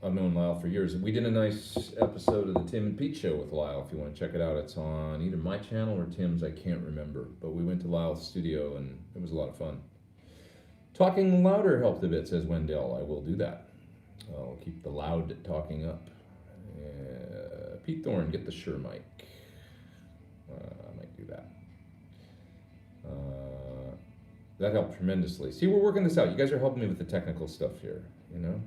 I've known Lyle for years. We did a nice episode of the Tim and Pete show with Lyle. If you want to check it out, it's on either my channel or Tim's. I can't remember. But we went to Lyle's studio and it was a lot of fun. Talking louder helped a bit, says Wendell. I will do that. I'll keep the loud talking up. Pete Thorn, get the Shure mic. I might do that. That helped tremendously. See, we're working this out. You guys are helping me with the technical stuff here, you know?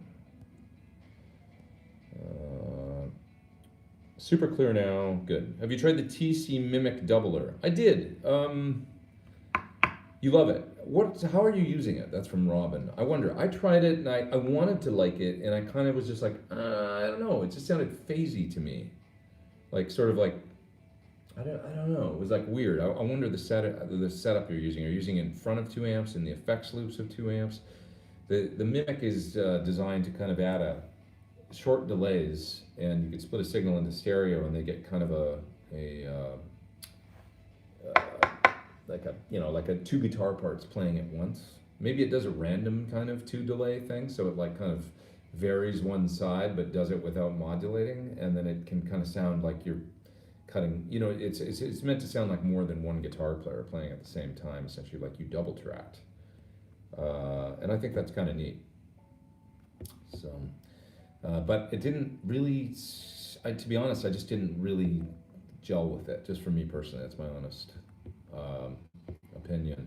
Super clear now. Good. Have you tried the TC Mimic Doubler? I did. You love it. How are you using it? That's from Robin. I wonder. I tried it and I wanted to like it, and I kind of was just like, I don't know. It just sounded phasey to me. Like, sort of like, I don't know. It was like weird. I wonder the setup you're using. Are you using it in front of 2 amps and the effects loops of 2 amps? The Mimic is designed to kind of add short delays, and you can split a signal into stereo, and they get kind of like a 2 guitar parts playing at once. Maybe it does a random kind of 2 delay thing, so it like kind of varies one side, but does it without modulating, and then it can kind of sound like you're cutting. It's meant to sound like more than one guitar player playing at the same time, essentially like you double tracked. And I think that's kind of neat. So. But it didn't really, to be honest, I just didn't really gel with it, just for me personally. That's my honest opinion.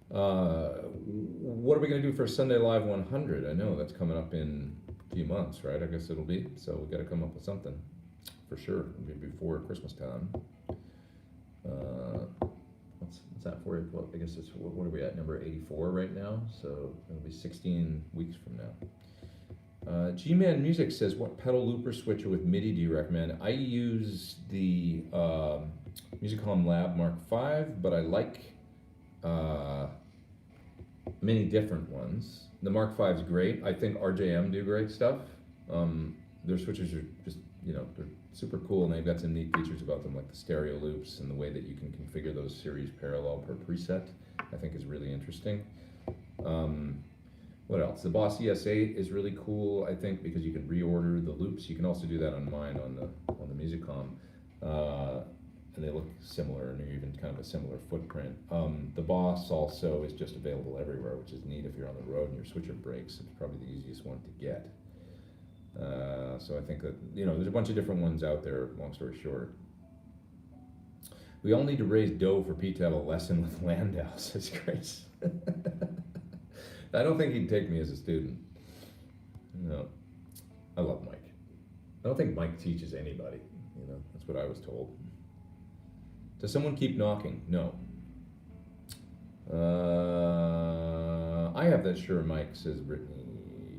What are we going to do for Sunday Live 100? I know that's coming up in a few months, right? I guess it'll be. So we've got to come up with something, for sure. It'll be before Christmas time. What's that for? Well, I guess it's, what are we at, number 84 right now? So it'll be 16 weeks from now. G-Man Music says, what pedal looper switcher with MIDI do you recommend? I use the Musicom Lab Mark V, but I like many different ones. The Mark V is great. I think RJM do great stuff. Their switchers are just, they're super cool, and they've got some neat features about them, like the stereo loops and the way that you can configure those series parallel per preset, I think is really interesting. What else? The Boss ES8 is really cool, I think, because you can reorder the loops. You can also do that on mine on the Musicom, and they look similar, and they're even kind of a similar footprint. The Boss also is just available everywhere, which is neat if you're on the road and your switcher breaks. It's probably the easiest one to get. So I think that, there's a bunch of different ones out there, long story short. We all need to raise dough for Pete to have a lesson with Landau, says Grace. I don't think he'd take me as a student. No. I love Mike. I don't think Mike teaches anybody, that's what I was told. Does someone keep knocking? No. I have that Shure mic, says Brittany.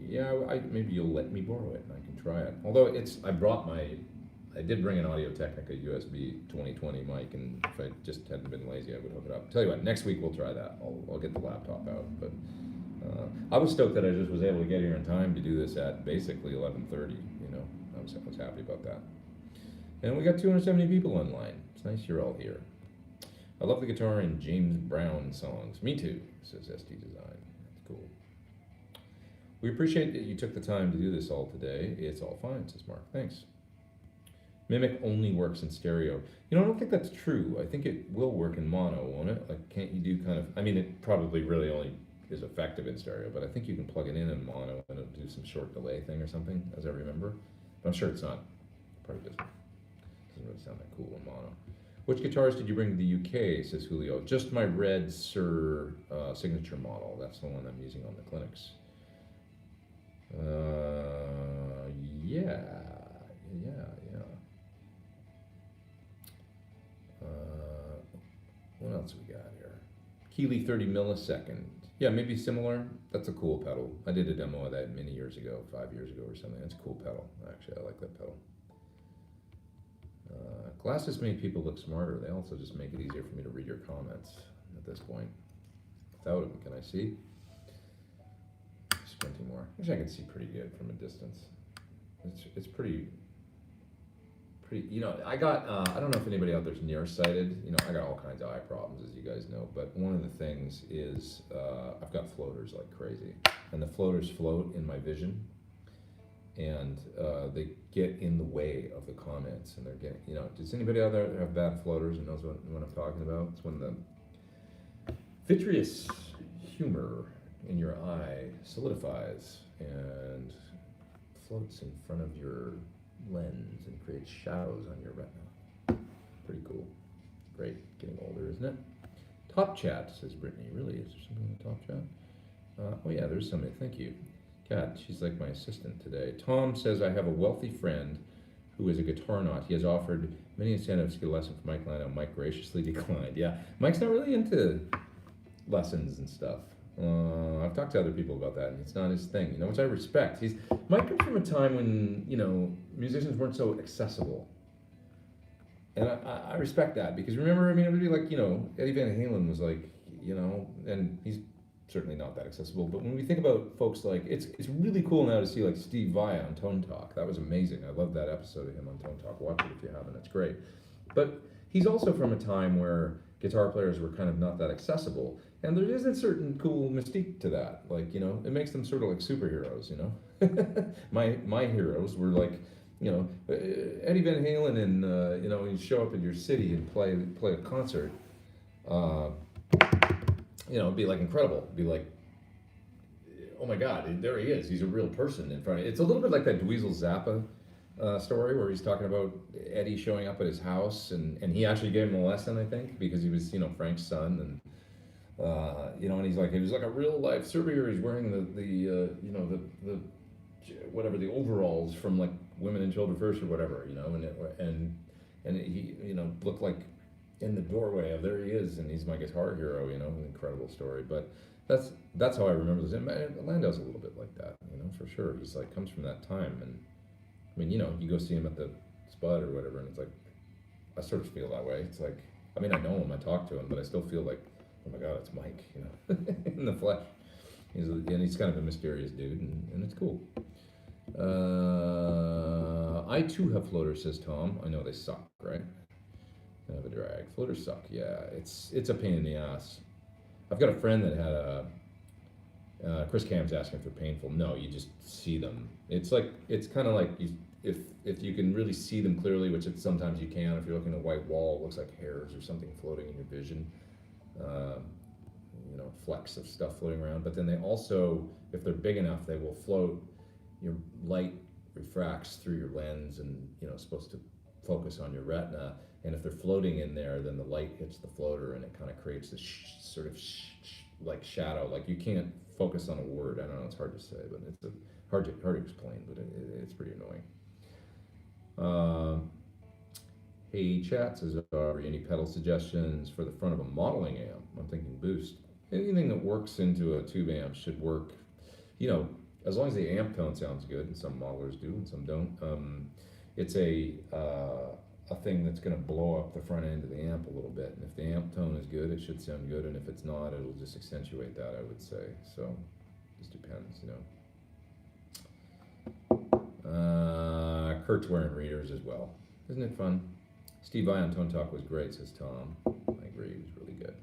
Yeah, maybe you'll let me borrow it and I can try it. Although I did bring an Audio-Technica USB 2020 mic, and if I just hadn't been lazy, I would hook it up. Tell you what, next week we'll try that. I'll get the laptop out, but I was stoked that I just was able to get here in time to do this at basically 11:30. I was happy about that. And we got 270 people online. It's nice you're all here. I love the guitar in James Brown songs. Me too, says ST Design. That's cool. We appreciate that you took the time to do this all today. It's all fine, says Mark. Thanks. Mimic only works in stereo. You know, I don't think that's true. I think it will work in mono, won't it? Like, can't you do kind of, I mean, it probably really only is effective in stereo, but I think you can plug it in mono and it'll do some short delay thing or something, as I remember. But I'm sure it's not, probably doesn't really sound that cool in mono. Which guitars did you bring to the UK, says Julio? Just my Red Sir signature model. That's the one I'm using on the clinics. Yeah. What else we got here? Keeley 30 millisecond. Yeah, maybe similar. That's a cool pedal. I did a demo of that many years ago, 5 years ago or something. That's a cool pedal. Actually, I like that pedal. Glasses make people look smarter. They also just make it easier for me to read your comments at this point. Without them, can I see? Squinting more. Actually, I can see pretty good from a distance. It's pretty, you know, I got, I don't know if anybody out there's nearsighted. You know, I got all kinds of eye problems, as you guys know, but one of the things is I've got floaters like crazy, and the floaters float in my vision, and they get in the way of the comments, and they're getting, you know, does anybody out there have bad floaters and knows what I'm talking about? It's when the vitreous humor in your eye solidifies and floats in front of your lens and creates shadows on your retina. Pretty cool. Great. Getting older, isn't it? Top chat, says Brittany. Really? Is there something in the top chat? Oh yeah, there's something. Thank you. Kat, she's like my assistant today. Tom says, I have a wealthy friend who is a guitar nut. He has offered many incentives to get a lesson from Mike Lando. Mike graciously declined. Yeah, Mike's not really into lessons and stuff. I've talked to other people about that, and it's not his thing, you know, which I respect. Mike comes from a time when, you know, musicians weren't so accessible. And I respect that, because remember, I mean, it would be like, you know, Eddie Van Halen was like, you know, and he's certainly not that accessible, but when we think about folks like, it's really cool now to see like Steve Vai on Tone Talk. That was amazing. I love that episode of him on Tone Talk. Watch it if you haven't, it's great. But he's also from a time where guitar players were kind of not that accessible, and there is a certain cool mystique to that. Like, you know, it makes them sort of like superheroes, you know? my heroes were like, you know, Eddie Van Halen, and you know, you show up in your city and play a concert, you know, it'd be like incredible. It'd be like, oh my God, there he is. He's a real person in front of you. It's a little bit like that Dweezil Zappa story where he's talking about Eddie showing up at his house, and he actually gave him a lesson, I think, because he was, you know, Frank's son, and you know, and he was like a real life superhero. He's wearing the you know, the whatever, the overalls from like Women and Children First or whatever, you know, and he, you know, looked like in the doorway of there he is, and he's my guitar hero, you know, an incredible story. But that's how I remember this. And Landau's a little bit like that, you know, for sure. He's like, comes from that time, and I mean, you know, you go see him at the Spud or whatever, and it's like, I sort of feel that way. It's like, I mean, I know him, I talk to him, but I still feel like, oh my God, it's Mike, you know, in the flesh. He's kind of a mysterious dude, and it's cool. I too have floaters, says Tom. I know they suck, right? Kind of a drag. Floaters suck, yeah. It's a pain in the ass. I've got a friend that had Chris Cam's asking if they're painful. No, you just see them. It's like, it's kind of like if you can really see them clearly, which sometimes you can. If you're looking at a white wall, it looks like hairs or something floating in your vision. You know, flecks of stuff floating around. But then they also, if they're big enough, they will float. Your light refracts through your lens, and, you know, it's supposed to focus on your retina. And if they're floating in there, then the light hits the floater, and it kind of creates this sort of like shadow. Like, you can't focus on a word. I don't know, it's hard to say, but it's hard to explain, but it's pretty annoying. Hey, chat says, are any pedal suggestions for the front of a modeling amp? I'm thinking boost. Anything that works into a tube amp should work, you know, as long as the amp tone sounds good, and some modelers do and some don't. It's a thing that's going to blow up the front end of the amp a little bit, and if the amp tone is good, it should sound good, and if it's not, it'll just accentuate that, I would say. So it just depends, you know. Kurt's wearing readers as well. Isn't it fun? Steve Vai on Tone Talk was great, says Tom. I agree, he was really good.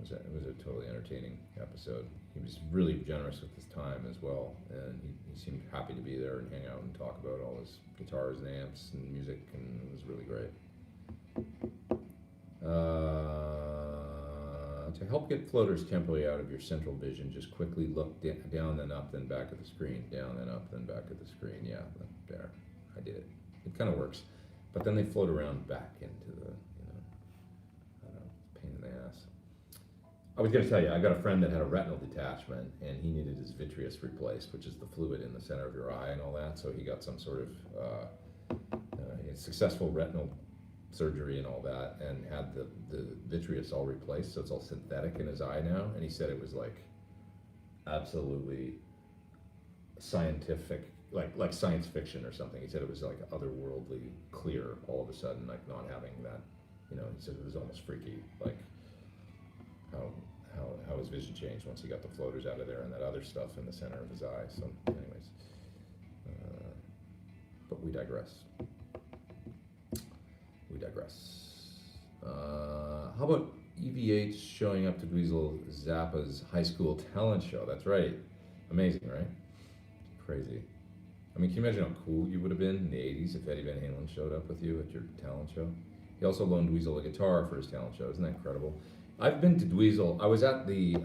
it was a totally entertaining episode. He was really generous with his time as well, and he seemed happy to be there and hang out and talk about all his guitars and amps and music, and it was really great. To help get floaters temporarily out of your central vision, just quickly look down and up, then back at the screen. Down and up, then back at the screen. Yeah, there. I did it. It kind of works. But then they float around back into the, I don't know, pain in the ass. I was going to tell you, I got a friend that had a retinal detachment, and he needed his vitreous replaced, which is the fluid in the center of your eye and all that. So he got some sort of successful retinal surgery and all that, and had the vitreous all replaced, so it's all synthetic in his eye now. And he said it was like absolutely scientific, like science fiction or something. He said it was like otherworldly clear all of a sudden, like not having that, he said it was almost freaky, like how his vision changed once he got the floaters out of there and that other stuff in the center of his eye. So anyways, but we digress. How about EVH showing up to Dweezil Zappa's high school talent show? That's right. Amazing, right? Crazy. I mean, can you imagine how cool you would have been in the 80s if Eddie Van Halen showed up with you at your talent show? He also loaned Dweezil a guitar for his talent show. Isn't that incredible? I've been to Dweezil. I was at the,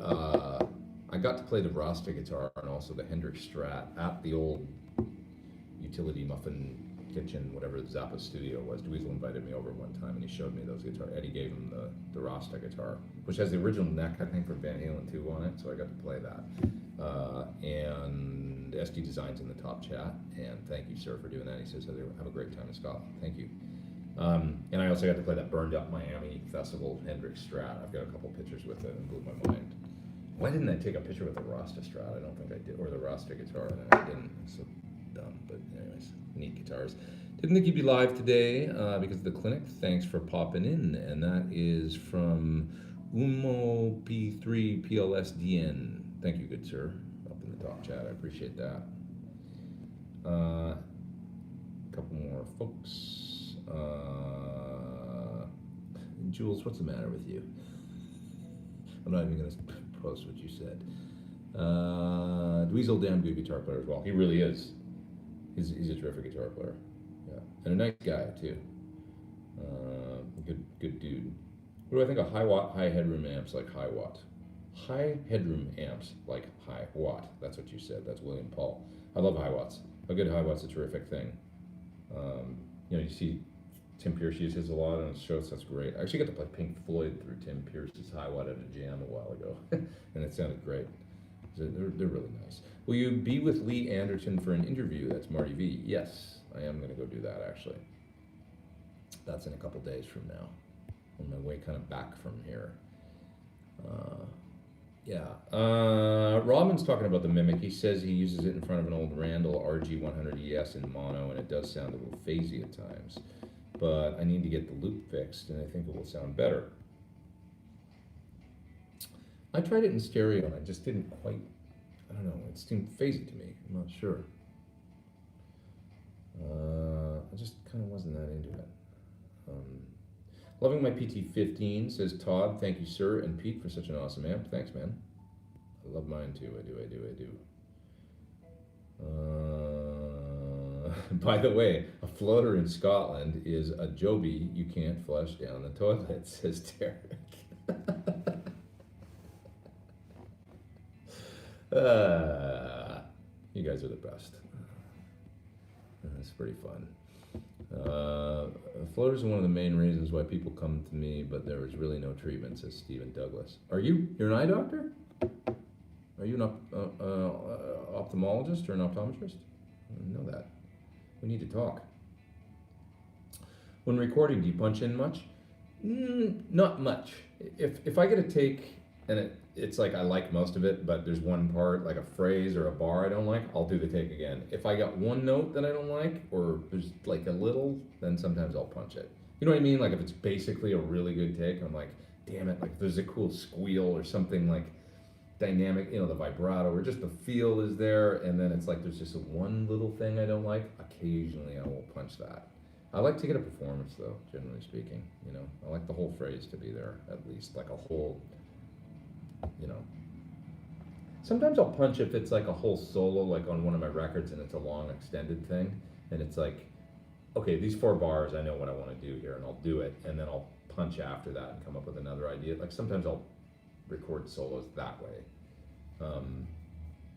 I got to play the Rasta guitar and also the Hendrix Strat at the old utility muffin kitchen, whatever Zappa's studio was. Dweezil invited me over one time and he showed me those guitars. Eddie gave him the Rasta guitar, which has the original neck, I think, from Van Halen 2 on it, so I got to play that. And SD Design's in the top chat, and thank you, sir, for doing that. He says, have a great time in Scotland. Thank you. And I also got to play that Burned Up Miami Festival Hendrix Strat. I've got a couple pictures with it and blew my mind. Why didn't I take a picture with the Rasta Strat? I don't think I did, or the Rasta guitar, and I didn't. It's so dumb, but anyways, neat guitars. Didn't think you'd be live today because of the clinic. Thanks for popping in, and that is from Umo P3 PLSDN. Thank you, good sir, up in the top chat. I appreciate that. A couple more folks. Jules, what's the matter with you? I'm not even going to post what you said. Dweezil, damn good guitar player as well. He really is. He's a terrific guitar player. Yeah, and a nice guy too. Good dude. What do I think of high watt, high headroom amps like high watt? High headroom amps like high watt. That's what you said. That's William Paul. I love high watts. A good high watt's a terrific thing. You see Tim Pierce uses his a lot on his shows. That's great. I actually got to play Pink Floyd through Tim Pierce's high watt at a jam a while ago, and it sounded great. They're really nice. Will you be with Lee Anderson for an interview? That's Marty V. Yes, I am going to go do that, actually. That's in a couple days from now. On my way kind of back from here. Robin's talking about the Mimic. He says he uses it in front of an old Randall RG100ES in mono, and it does sound a little phasey at times. But I need to get the loop fixed, and I think it will sound better. I tried it in stereo, and I just didn't quite, I don't know, it seemed phasey to me. I'm not sure. I just kind of wasn't that into it. Loving my PT15, says Todd. Thank you, sir, and Pete, for such an awesome amp. Thanks, man. I love mine, too. I do. By the way, a floater in Scotland is a Joby you can't flush down the toilet, says Derek. You guys are the best. That's pretty fun. Floaters are one of the main reasons why people come to me, but there is really no treatment, says Stephen Douglas. You're an eye doctor? Are you an ophthalmologist or an optometrist? I didn't know that. We need to talk. When recording, do you punch in much? Not much. If I get a take and it's like I like most of it, but there's one part, like a phrase or a bar I don't like, I'll do the take again. If I got one note that I don't like, or there's like a little, then sometimes I'll punch it. You know what I mean? Like if it's basically a really good take, I'm like, damn it, like there's a cool squeal or something like dynamic, the vibrato, or just the feel is there, and then it's like there's just one little thing I don't like, occasionally I will punch that. I like to get a performance though, generally speaking, I like the whole phrase to be there, at least, like a whole you know. Sometimes I'll punch if it's like a whole solo, like on one of my records, and it's a long extended thing, and it's like, okay, these 4 bars, I know what I want to do here, and I'll do it, and then I'll punch after that and come up with another idea. Like sometimes I'll record solos that way,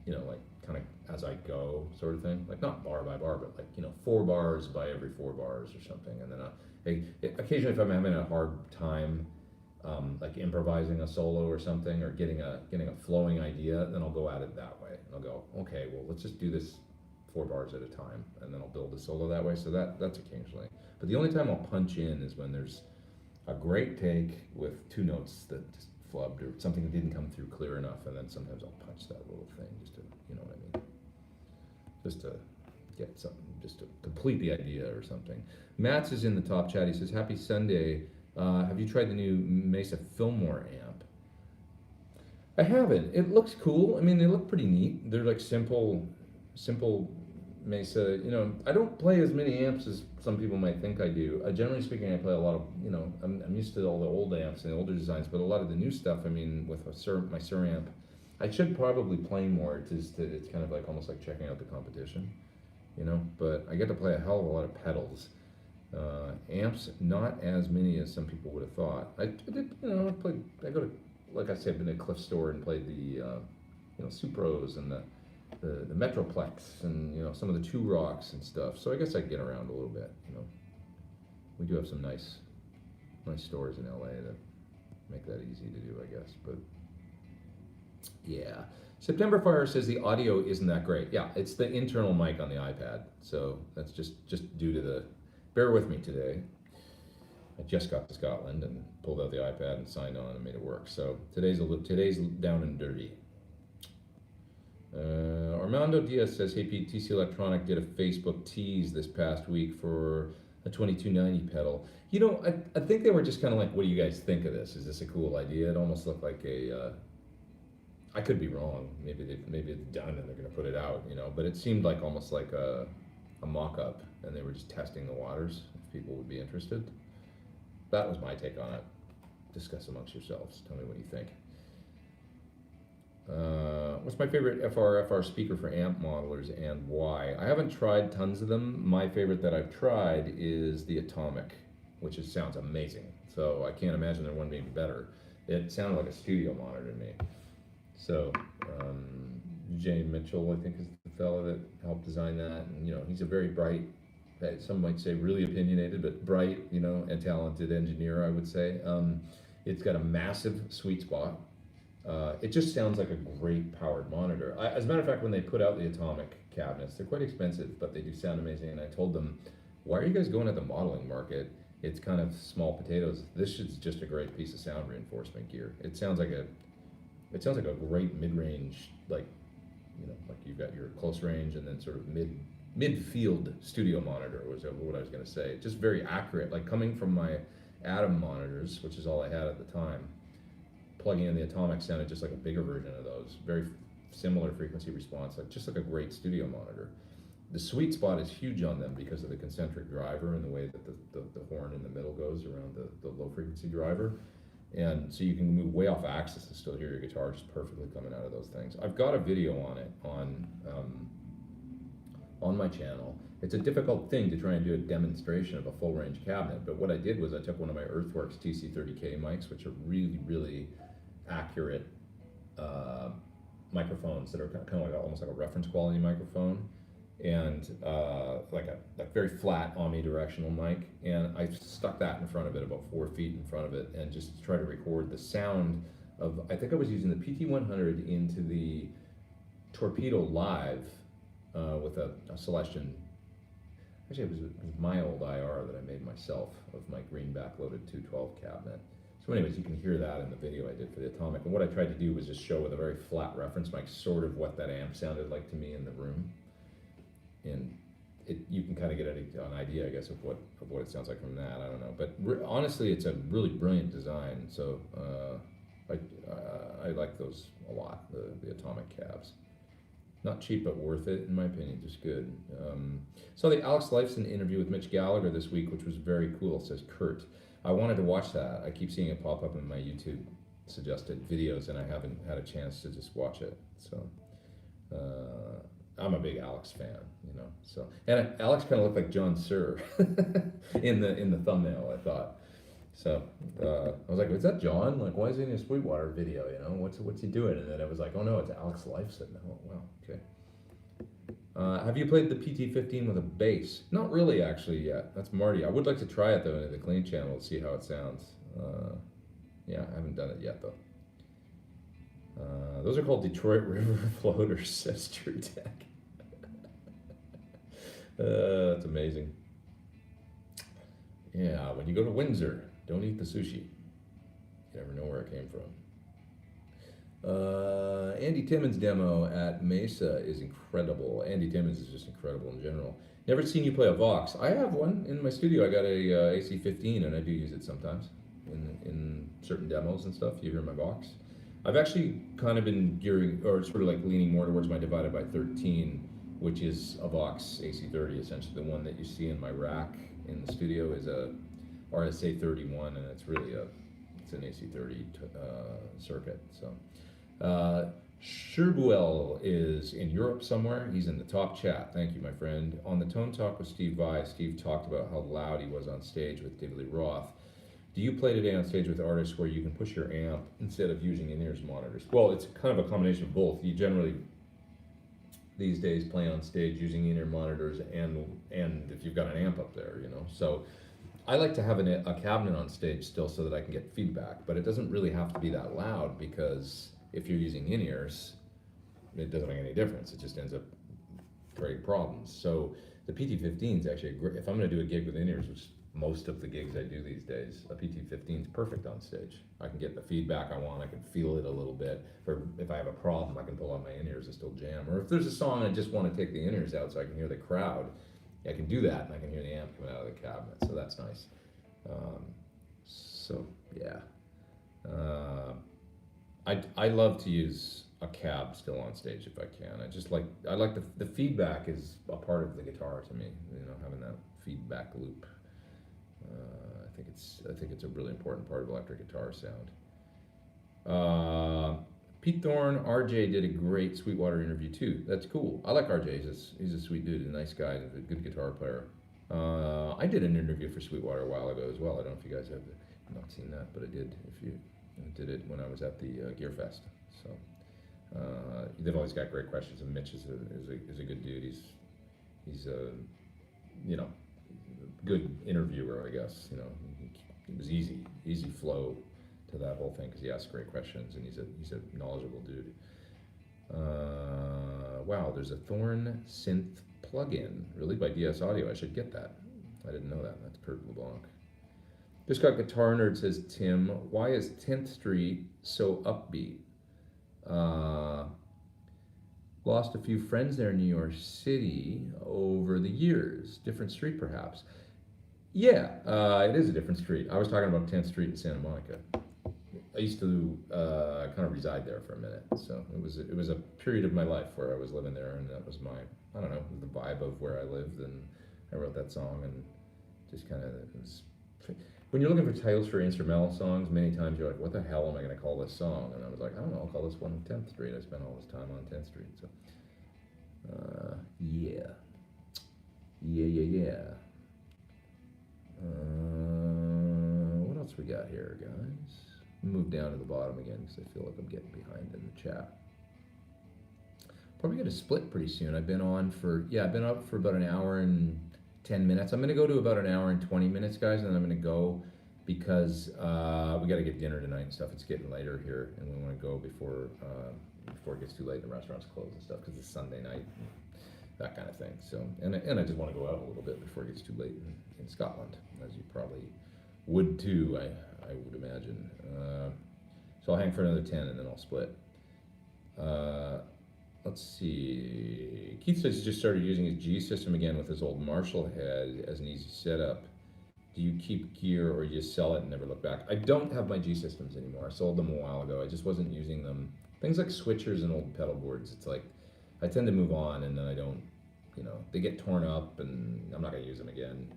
you know, like kind of as I go sort of thing, like not bar by bar, but like, you know, 4 bars by every 4 bars or something, and then occasionally if I'm having a hard time, like improvising a solo or something, or getting a flowing idea, then I'll go at it that way. And I'll go, okay, well, let's just do this 4 bars at a time, and then I'll build a solo that way. So that's occasionally. But the only time I'll punch in is when there's a great take with 2 notes that just flubbed, or something that didn't come through clear enough, and then sometimes I'll punch that little thing just to, you know what I mean? Just to get something, just to complete the idea or something. Matt's is in the top chat. He says, happy Sunday. Have you tried the new Mesa Fillmore amp? I haven't. It looks cool. I mean, they look pretty neat. They're like simple Mesa. You know, I don't play as many amps as some people might think I do. Generally speaking, I play a lot of, you know, I'm used to all the old amps and the older designs, but a lot of the new stuff, I mean, with my Sur amp, I should probably play more. It's kind of like almost like checking out the competition, you know, but I get to play a hell of a lot of pedals. Amps, not as many as some people would have thought. I did, you know, I go to, like I said, been to Cliff Store and played the, you know, Supros and the Metroplex, and, you know, some of the 2 Rocks and stuff. So I guess I get around a little bit, you know. We do have some nice stores in LA that make that easy to do, I guess, but yeah. September Fire says the audio isn't that great. Yeah, it's the internal mic on the iPad. So that's just due to the, bear with me today. I just got to Scotland and pulled out the iPad and signed on and made it work. So today's down and dirty. Armando Diaz says, hey Pete, TC Electronic did a Facebook tease this past week for a 2290 pedal. You know, I think they were just kind of like, what do you guys think of this? Is this a cool idea? It almost looked like a, I could be wrong. Maybe it's done and they're going to put it out, you know, but it seemed like almost like a mock-up, and they were just testing the waters if people would be interested. That was my take on it. Discuss amongst yourselves. Tell me what you think. What's my favorite FRFR speaker for amp modelers and why? I haven't tried tons of them. My favorite that I've tried is the Atomic, which sounds amazing. So I can't imagine there one being better. It sounded like a studio monitor to me. So Jay Mitchell, I think, is the fellow that helped design that. And, you know, he's a very bright, some might say really opinionated, but bright, you know, and talented engineer, I would say. It's got a massive sweet spot. It just sounds like a great powered monitor. As a matter of fact, when they put out the Atomic cabinets, they're quite expensive, but they do sound amazing. And I told them, why are you guys going at the modeling market? It's kind of small potatoes. This is just a great piece of sound reinforcement gear. It sounds like a great mid-range, like, you know, like you've got your close range and then sort of mid-field studio monitor was what I was going to say. Just very accurate, like coming from my Atom monitors, which is all I had at the time. Plugging in the Atomic sounded just like a bigger version of those. Very similar frequency response, just like a great studio monitor. The sweet spot is huge on them because of the concentric driver and the way that the horn in the middle goes around the low frequency driver. And so you can move way off axis and still hear your guitar just perfectly coming out of those things. I've got a video on it on my channel. It's a difficult thing to try and do a demonstration of a full range cabinet, but what I did was I took one of my Earthworks TC30K mics, which are really, really accurate microphones that are kind of like almost like a reference quality microphone, and like a very flat omnidirectional mic, and I stuck that in front of it, about 4 feet in front of it, and just try to record the sound of, I think I was using the PT100 into the Torpedo Live with a Celestion. Actually, it was my old IR that I made myself of my green backloaded 212 cabinet. So anyways, you can hear that in the video I did for the Atomic. And what I tried to do was just show with a very flat reference mic sort of what that amp sounded like to me in the room. And you can kind of get an idea, I guess, of what it sounds like from that. I don't know. But honestly, it's a really brilliant design. So I like those a lot, the Atomic cabs. Not cheap, but worth it, in my opinion, just good. Saw the Alex Lifeson interview with Mitch Gallagher this week, which was very cool, says Kurt. I wanted to watch that. I keep seeing it pop up in my YouTube suggested videos, and I haven't had a chance to just watch it. So I'm a big Alex fan, you know. So, and Alex kind of looked like John Suhr in the thumbnail, I thought. So I was like, "Is that John? Like, why is he in a Sweetwater video? You know, what's he doing?" And then I was like, "Oh no, it's Alex Lifeson." Oh wow, okay. Have you played the PT-15 with a bass? Not really, actually, yet. That's Marty. I would like to try it though in the clean channel to see how it sounds. Yeah, I haven't done it yet though. Those are called Detroit River floaters, says True Tech. That's amazing. Yeah, when you go to Windsor, don't eat the sushi. You never know where it came from. Andy Timmons' demo at Mesa is incredible. Andy Timmons is just incredible in general. Never seen you play a Vox. I have one in my studio. I got a AC-15 and I do use it sometimes in certain demos and stuff. You hear my Vox. I've actually kind of been gearing, or sort of like leaning more towards my divided by 13, which is a Vox AC-30 essentially. The one that you see in my rack in the studio is a RSA 31, and it's really it's an AC-30 circuit. So Sherbuel is in Europe somewhere. He's in the top chat. Thank you, my friend. On the Tone Talk with Steve Vai, Steve talked about how loud he was on stage with David Lee Roth. Do you play today on stage with artists where you can push your amp instead of using in-ears monitors? Well, it's kind of a combination of both. You generally these days play on stage using in-ear monitors and if you've got an amp up there, you know. So I like to have a cabinet on stage still so that I can get feedback, but it doesn't really have to be that loud, because if you're using in-ears, it doesn't make any difference. It just ends up creating problems. So the PT-15 is actually a great, if I'm going to do a gig with in-ears, which most of the gigs I do these days, a PT-15 is perfect on stage. I can get the feedback I want, I can feel it a little bit. Or if I have a problem, I can pull out my in-ears and still jam. Or if there's a song I just want to take the in-ears out so I can hear the crowd, I can do that and I can hear the amp coming out of the cabinet, so that's nice. So yeah. I love to use a cab still on stage if I can. I like the feedback is a part of the guitar to me, you know, having that feedback loop. I think it's a really important part of electric guitar sound. Pete Thorn, RJ did a great Sweetwater interview too. That's cool. I like RJ. He's a sweet dude, a nice guy, a good guitar player. I did an interview for Sweetwater a while ago as well. I don't know if you guys have not seen that, but I did. I did it when I was at the Gear Fest. So they've always got great questions, and Mitch is a good dude. He's a good interviewer, I guess. You know, it was easy flow to that whole thing because he asks great questions, and he's a knowledgeable dude. Wow, there's a Thorn synth plugin, really, by DS Audio. I should get that. I didn't know that. That's Kurt LeBlanc. Just got Guitar Nerd, says Tim. Why is 10th Street so upbeat? Lost a few friends there in New York City over the years. Different street, perhaps. Yeah, it is a different street. I was talking about 10th Street in Santa Monica. I used to kind of reside there for a minute, so it was a period of my life where I was living there, and that was I don't know, the vibe of where I lived, and I wrote that song, and just kind of, when you're looking for titles for instrumental songs, many times you're like, what the hell am I going to call this song? And I was like, I don't know, I'll call this one 10th Street. I spent all this time on 10th Street, so yeah. What else we got here, guys? Move down to the bottom again because I feel like I'm getting behind in the chat. Probably going to split pretty soon. I've been up for about an hour and 10 minutes. I'm going to go to about an hour and 20 minutes, guys, and then I'm going to go because we got to get dinner tonight and stuff. It's getting later here, and we want to go before it gets too late and the restaurants close and stuff because it's Sunday night, and that kind of thing. So, and I just want to go out a little bit before it gets too late in Scotland, as you probably would too, I would imagine. So I'll hang for another 10 and then I'll split. Let's see. Keith says he just started using his G system again with his old Marshall head as an easy setup. Do you keep gear or you just sell it and never look back? I don't have my G systems anymore. I sold them a while ago. I just wasn't using them. Things like switchers and old pedal boards, it's like I tend to move on and then I don't, they get torn up and I'm not going to use them again,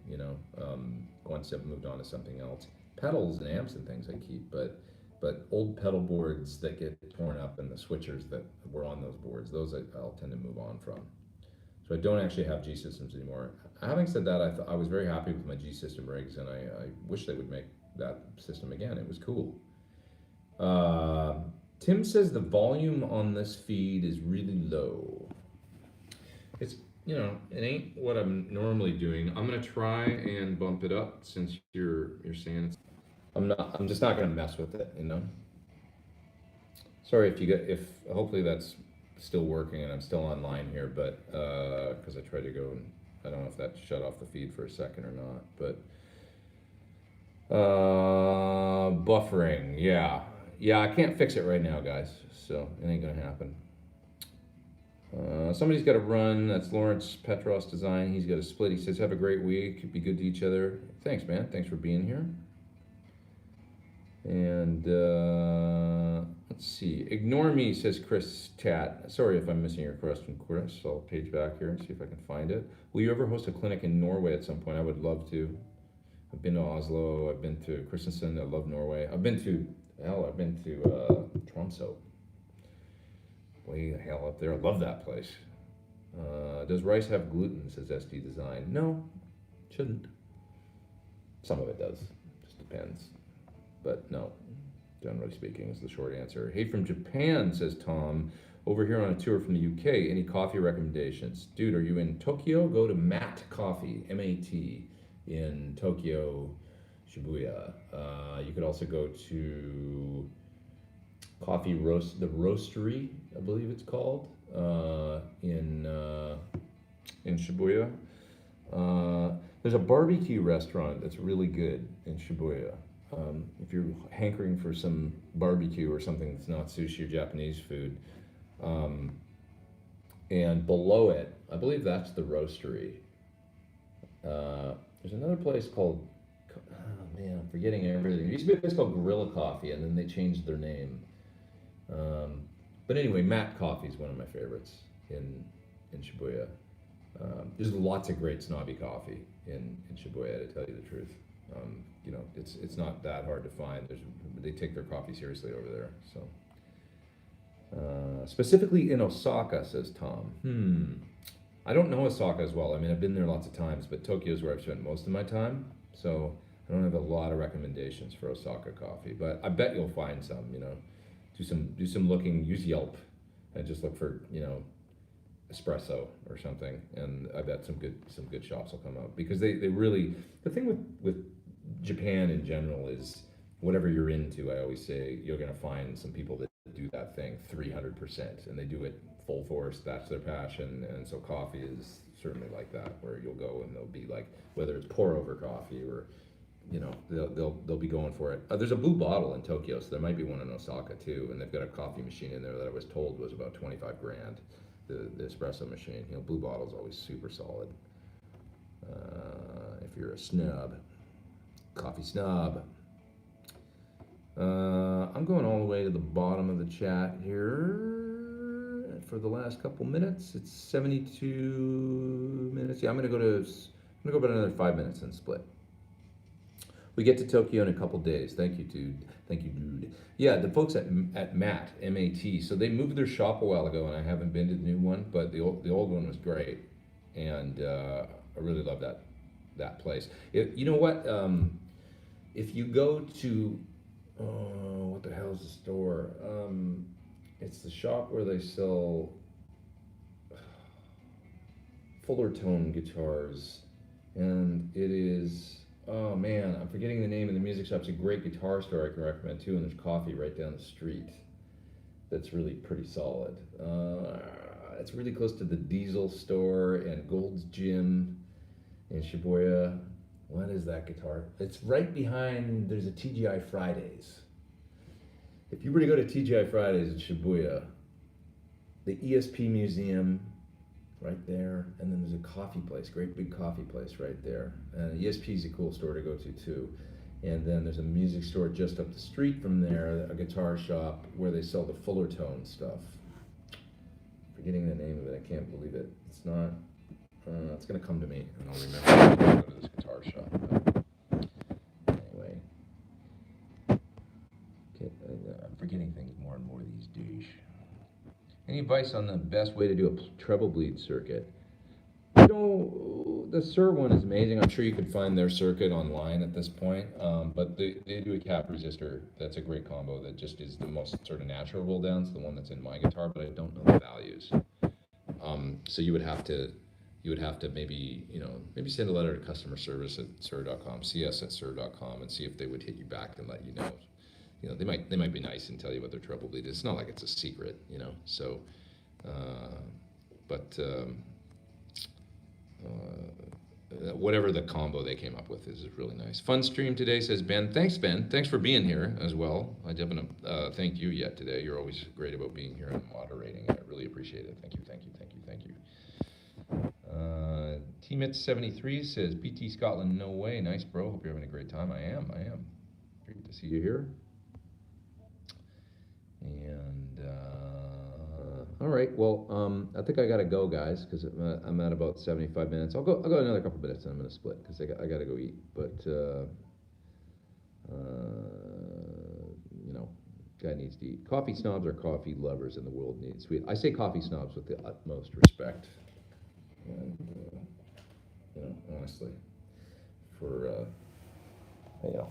once I've moved on to something else. Pedals and amps and things I keep, but but old pedal boards that get torn up and the switchers that were on those boards, those I'll tend to move on from. So I don't actually have G systems anymore. Having said that, I was very happy with my G system rigs, and I wish they would make that system again. It was cool. Tim says the volume on this feed is really low. It's, you know, it ain't what I'm normally doing. I'm gonna try and bump it up since you're saying it's. I'm just not gonna mess with it, you know. Sorry if hopefully that's still working and I'm still online here, but because I tried to go and I don't know if that shut off the feed for a second or not, but buffering, yeah, I can't fix it right now, guys, so it ain't gonna happen. Somebody's got to run. That's Lawrence Petros Design. He's got a split. He says, have a great week. Be good to each other. Thanks, man. Thanks for being here. And let's see. Ignore me, says Chris Tat. Sorry if I'm missing your question, Chris. I'll page back here and see if I can find it. Will you ever host a clinic in Norway at some point? I would love to. I've been to Oslo. I've been to Kristiansand. I love Norway. I've been to Tromsø. Way the hell up there. I love that place. Does rice have gluten, says SD Design? No, shouldn't. Some of it does. Just depends. But no, generally speaking, is the short answer. Hey, from Japan, says Tom. Over here on a tour from the UK. Any coffee recommendations? Dude, are you in Tokyo? Go to Matt Coffee, M-A-T, in Tokyo, Shibuya. You could also go to the Roastery, I believe it's called, in Shibuya. There's a barbecue restaurant that's really good in Shibuya. If you're hankering for some barbecue or something that's not sushi or Japanese food. And below it, I believe that's the Roastery. There's another place called, oh man, I'm forgetting everything. There used to be a place called Gorilla Coffee, and then they changed their name. But anyway, Matt Coffee is one of my favorites in Shibuya. There's lots of great snobby coffee in Shibuya, to tell you the truth. You know, it's not that hard to find. They take their coffee seriously over there. So, specifically in Osaka, says Tom. I don't know Osaka as well. I mean, I've been there lots of times, but Tokyo is where I've spent most of my time. So I don't have a lot of recommendations for Osaka coffee, but I bet you'll find some. You know, do some looking. Use Yelp and just look for, you know, espresso or something, and I bet some good shops will come up, because they really, the thing with Japan in general is whatever you're into, I always say you're gonna find some people that do that thing 300%, and they do it full force. That's their passion, and so coffee is certainly like that, where you'll go and they'll be like, whether it's pour over coffee or, you know, they'll be going for it. There's a blue bottle in Tokyo, so there might be one in Osaka too, and they've got a coffee machine in there that I was told was about 25 grand. The espresso machine, you know, blue bottle's always super solid. If you're a snob, coffee snob. I'm going all the way to the bottom of the chat here for the last couple minutes. It's 72 minutes. Yeah, I'm gonna go about another 5 minutes and split. We get to Tokyo in a couple days. Thank you, dude. Thank you, dude. Yeah, the folks at MAT, M-A-T, so they moved their shop a while ago, and I haven't been to the new one, but the old one was great, and I really love that place. You know what? If you go to, what the hell is the store? It's the shop where they sell fuller tone guitars, and it is. Oh man, I'm forgetting the name of the music shop. It's a great guitar store I can recommend too, and there's coffee right down the street that's really pretty solid. It's really close to the Diesel store and Gold's Gym in Shibuya. What is that guitar? It's right behind, there's a TGI Fridays. If you were to go to TGI Fridays in Shibuya, the ESP Museum, right there, and then there's a coffee place, great big coffee place right there. And ESP is a cool store to go to too. And then there's a music store just up the street from there, a guitar shop where they sell the fuller tone stuff. Forgetting the name of it, I can't believe it. It's not, it's gonna come to me, and I'll remember to go to this guitar shop. But anyway, okay, needs douche. Any advice on the best way to do a treble bleed circuit? You know, the Sir one is amazing. I'm sure you could find their circuit online at this point. But they do a cap resistor. That's a great combo. That just is the most sort of natural roll down. It's the one that's in my guitar, but I don't know the values. So you would have to maybe, maybe send a letter to customer service at sir.com, cs@sir.com, and see if they would hit you back and let you know. They might be nice and tell you what their treble bleed is. It's not like it's a secret, So, whatever the combo they came up with is really nice. Fun stream today, says Ben. Thanks, Ben. Thanks for being here as well. I haven't thanked you yet today. You're always great about being here and moderating. I really appreciate it. Thank you. T-Mitz73 says, BT Scotland, no way. Nice, bro. Hope you're having a great time. I am. Great to see you here. And, all right, well, I think I gotta go, guys, because I'm at about 75 minutes. I'll go another couple minutes, and I'm gonna split because I gotta go eat. But guy needs to eat. Coffee snobs are coffee lovers, and the world needs sweet. I say coffee snobs with the utmost respect, and honestly, for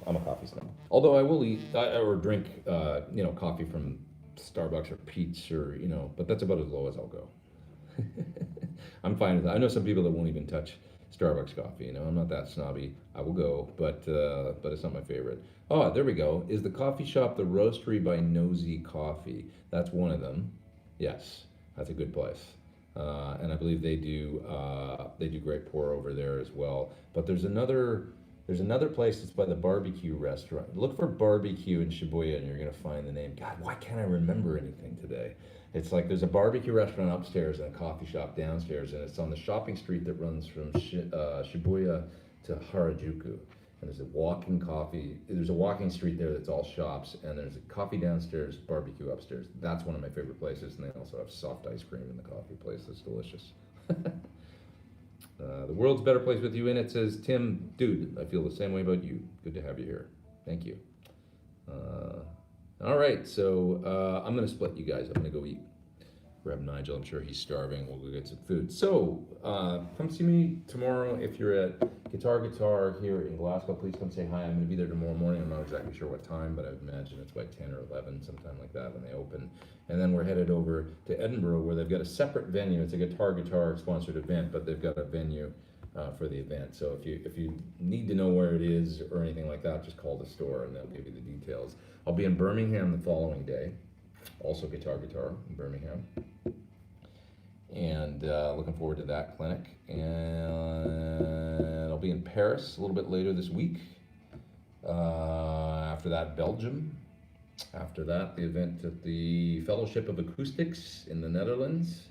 I'm a coffee snob. Although I will eat or drink, coffee from Starbucks or Pete's or, but that's about as low as I'll go. I'm fine with that. I know some people that won't even touch Starbucks coffee, I'm not that snobby. I will go, but it's not my favorite. Oh, there we go. Is the coffee shop the Roastery by Nosy Coffee? That's one of them. Yes, that's a good place. And I believe they do great pour over there as well. But there's another place that's by the barbecue restaurant. Look for barbecue in Shibuya and you're gonna find the name. God, why can't I remember anything today? It's like there's a barbecue restaurant upstairs and a coffee shop downstairs, and it's on the shopping street that runs from Shibuya to Harajuku. And there's a walking street there that's all shops, and there's a coffee downstairs, barbecue upstairs. That's one of my favorite places, and they also have soft ice cream in the coffee place. That's delicious. The world's a better place with you in it, says Tim. Dude, I feel the same way about you. Good to have you here. Thank you. All right, so I'm going to split you guys. I'm going to go eat. Grab Nigel. I'm sure he's starving. We'll go get some food. So come see me tomorrow if you're at Guitar here in Glasgow. Please come say hi. I'm going to be there tomorrow morning. I'm not exactly sure what time, but I would imagine it's by 10 or 11, sometime like that when they open. And then we're headed over to Edinburgh where they've got a separate venue. It's a guitar sponsored event, but they've got a venue for the event. So if you need to know where it is or anything like that, just call the store and they'll give you the details. I'll be in Birmingham the following day. Also guitar in Birmingham. And looking forward to that clinic. And I'll be in Paris a little bit later this week. After that, Belgium. After that, the event at the Fellowship of Acoustics in the Netherlands.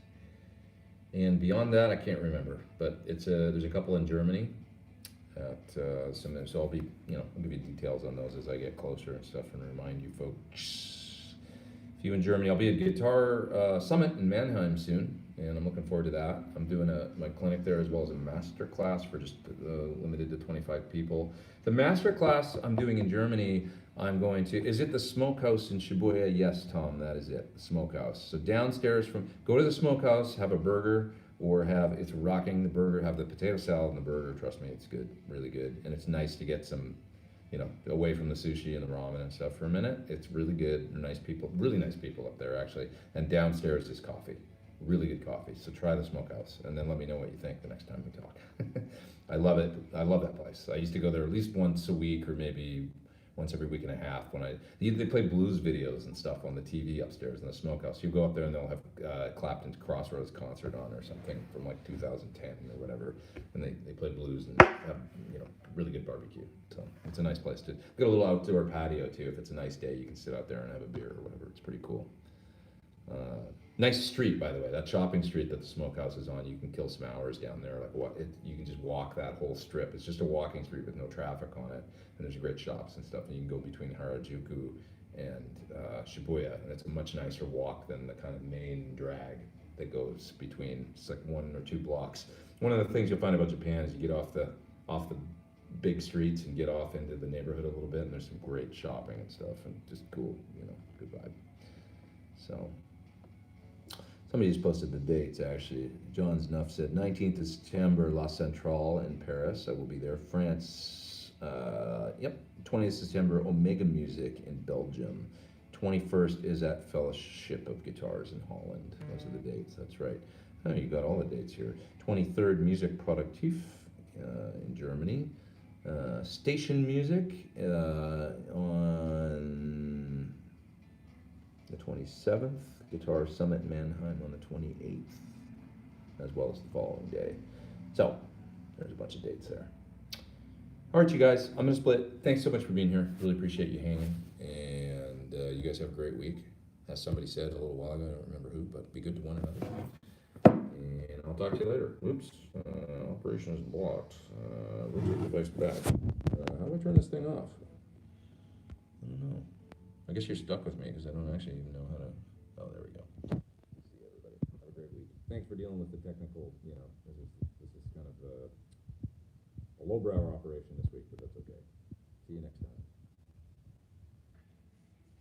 And beyond that, I can't remember. But there's a couple in Germany. So I'll be, I'll give you details on those as I get closer and stuff, and remind you folks. If you in Germany, I'll be at Guitar Summit in Mannheim soon, and I'm looking forward to that. I'm doing my clinic there as well as a master class for just limited to 25 people. The master class I'm doing in Germany, is it the Smokehouse in Shibuya? Yes, Tom, that is it, the Smokehouse. So downstairs go to the Smokehouse, have a burger, or it's rocking the burger, have the potato salad and the burger. Trust me, it's good, really good. And it's nice to get some, away from the sushi and the ramen and stuff for a minute. It's really good. They're nice people, really nice people up there actually. And downstairs is coffee, really good coffee. So try the Smokehouse and then let me know what you think the next time we talk. I love it. I love that place. I used to go there at least once a week or maybe once every week and a half they play blues videos and stuff on the TV upstairs in the Smokehouse. You go up there and they'll have Clapton's Crossroads concert on or something from like 2010 or whatever, and they play blues and have really good barbecue. So it's a nice place to get a little outdoor patio too. If it's a nice day, you can sit out there and have a beer or whatever. It's pretty cool. Nice street, by the way. That shopping street that the Smokehouse is on, you can kill some hours down there. You can just walk that whole strip. It's just a walking street with no traffic on it, and there's great shops and stuff. And you can go between Harajuku and Shibuya, and it's a much nicer walk than the kind of main drag that goes between. It's like 1 or 2 blocks. One of the things you'll find about Japan is you get off the big streets and get off into the neighborhood a little bit, and there's some great shopping and stuff, and just cool, good vibe. So, somebody just posted the dates, actually. John Snuff said 19th of September, La Centrale in Paris. I will be there. France, yep. 20th September, Omega Music in Belgium. 21st is at Fellowship of Guitars in Holland. Those are the dates, that's right. Oh, you got all the dates here. 23rd, Music Productif in Germany. Station Music on the 27th. Guitar Summit Mannheim on the 28th, as well as the following day. So, there's a bunch of dates there. All right, you guys, I'm going to split. Thanks so much for being here. Really appreciate you hanging. And you guys have a great week. As somebody said a little while ago, I don't remember who, but be good to one another. And I'll talk to you later. Oops, operation is blocked. We'll take the device back. How do I turn this thing off? I don't know. I guess you're stuck with me because I don't actually even know how to. Oh, there we go. See everybody. Have a great week. Thanks for dealing with the technical, this is kind of a lowbrow operation this week, but that's okay. See you next time.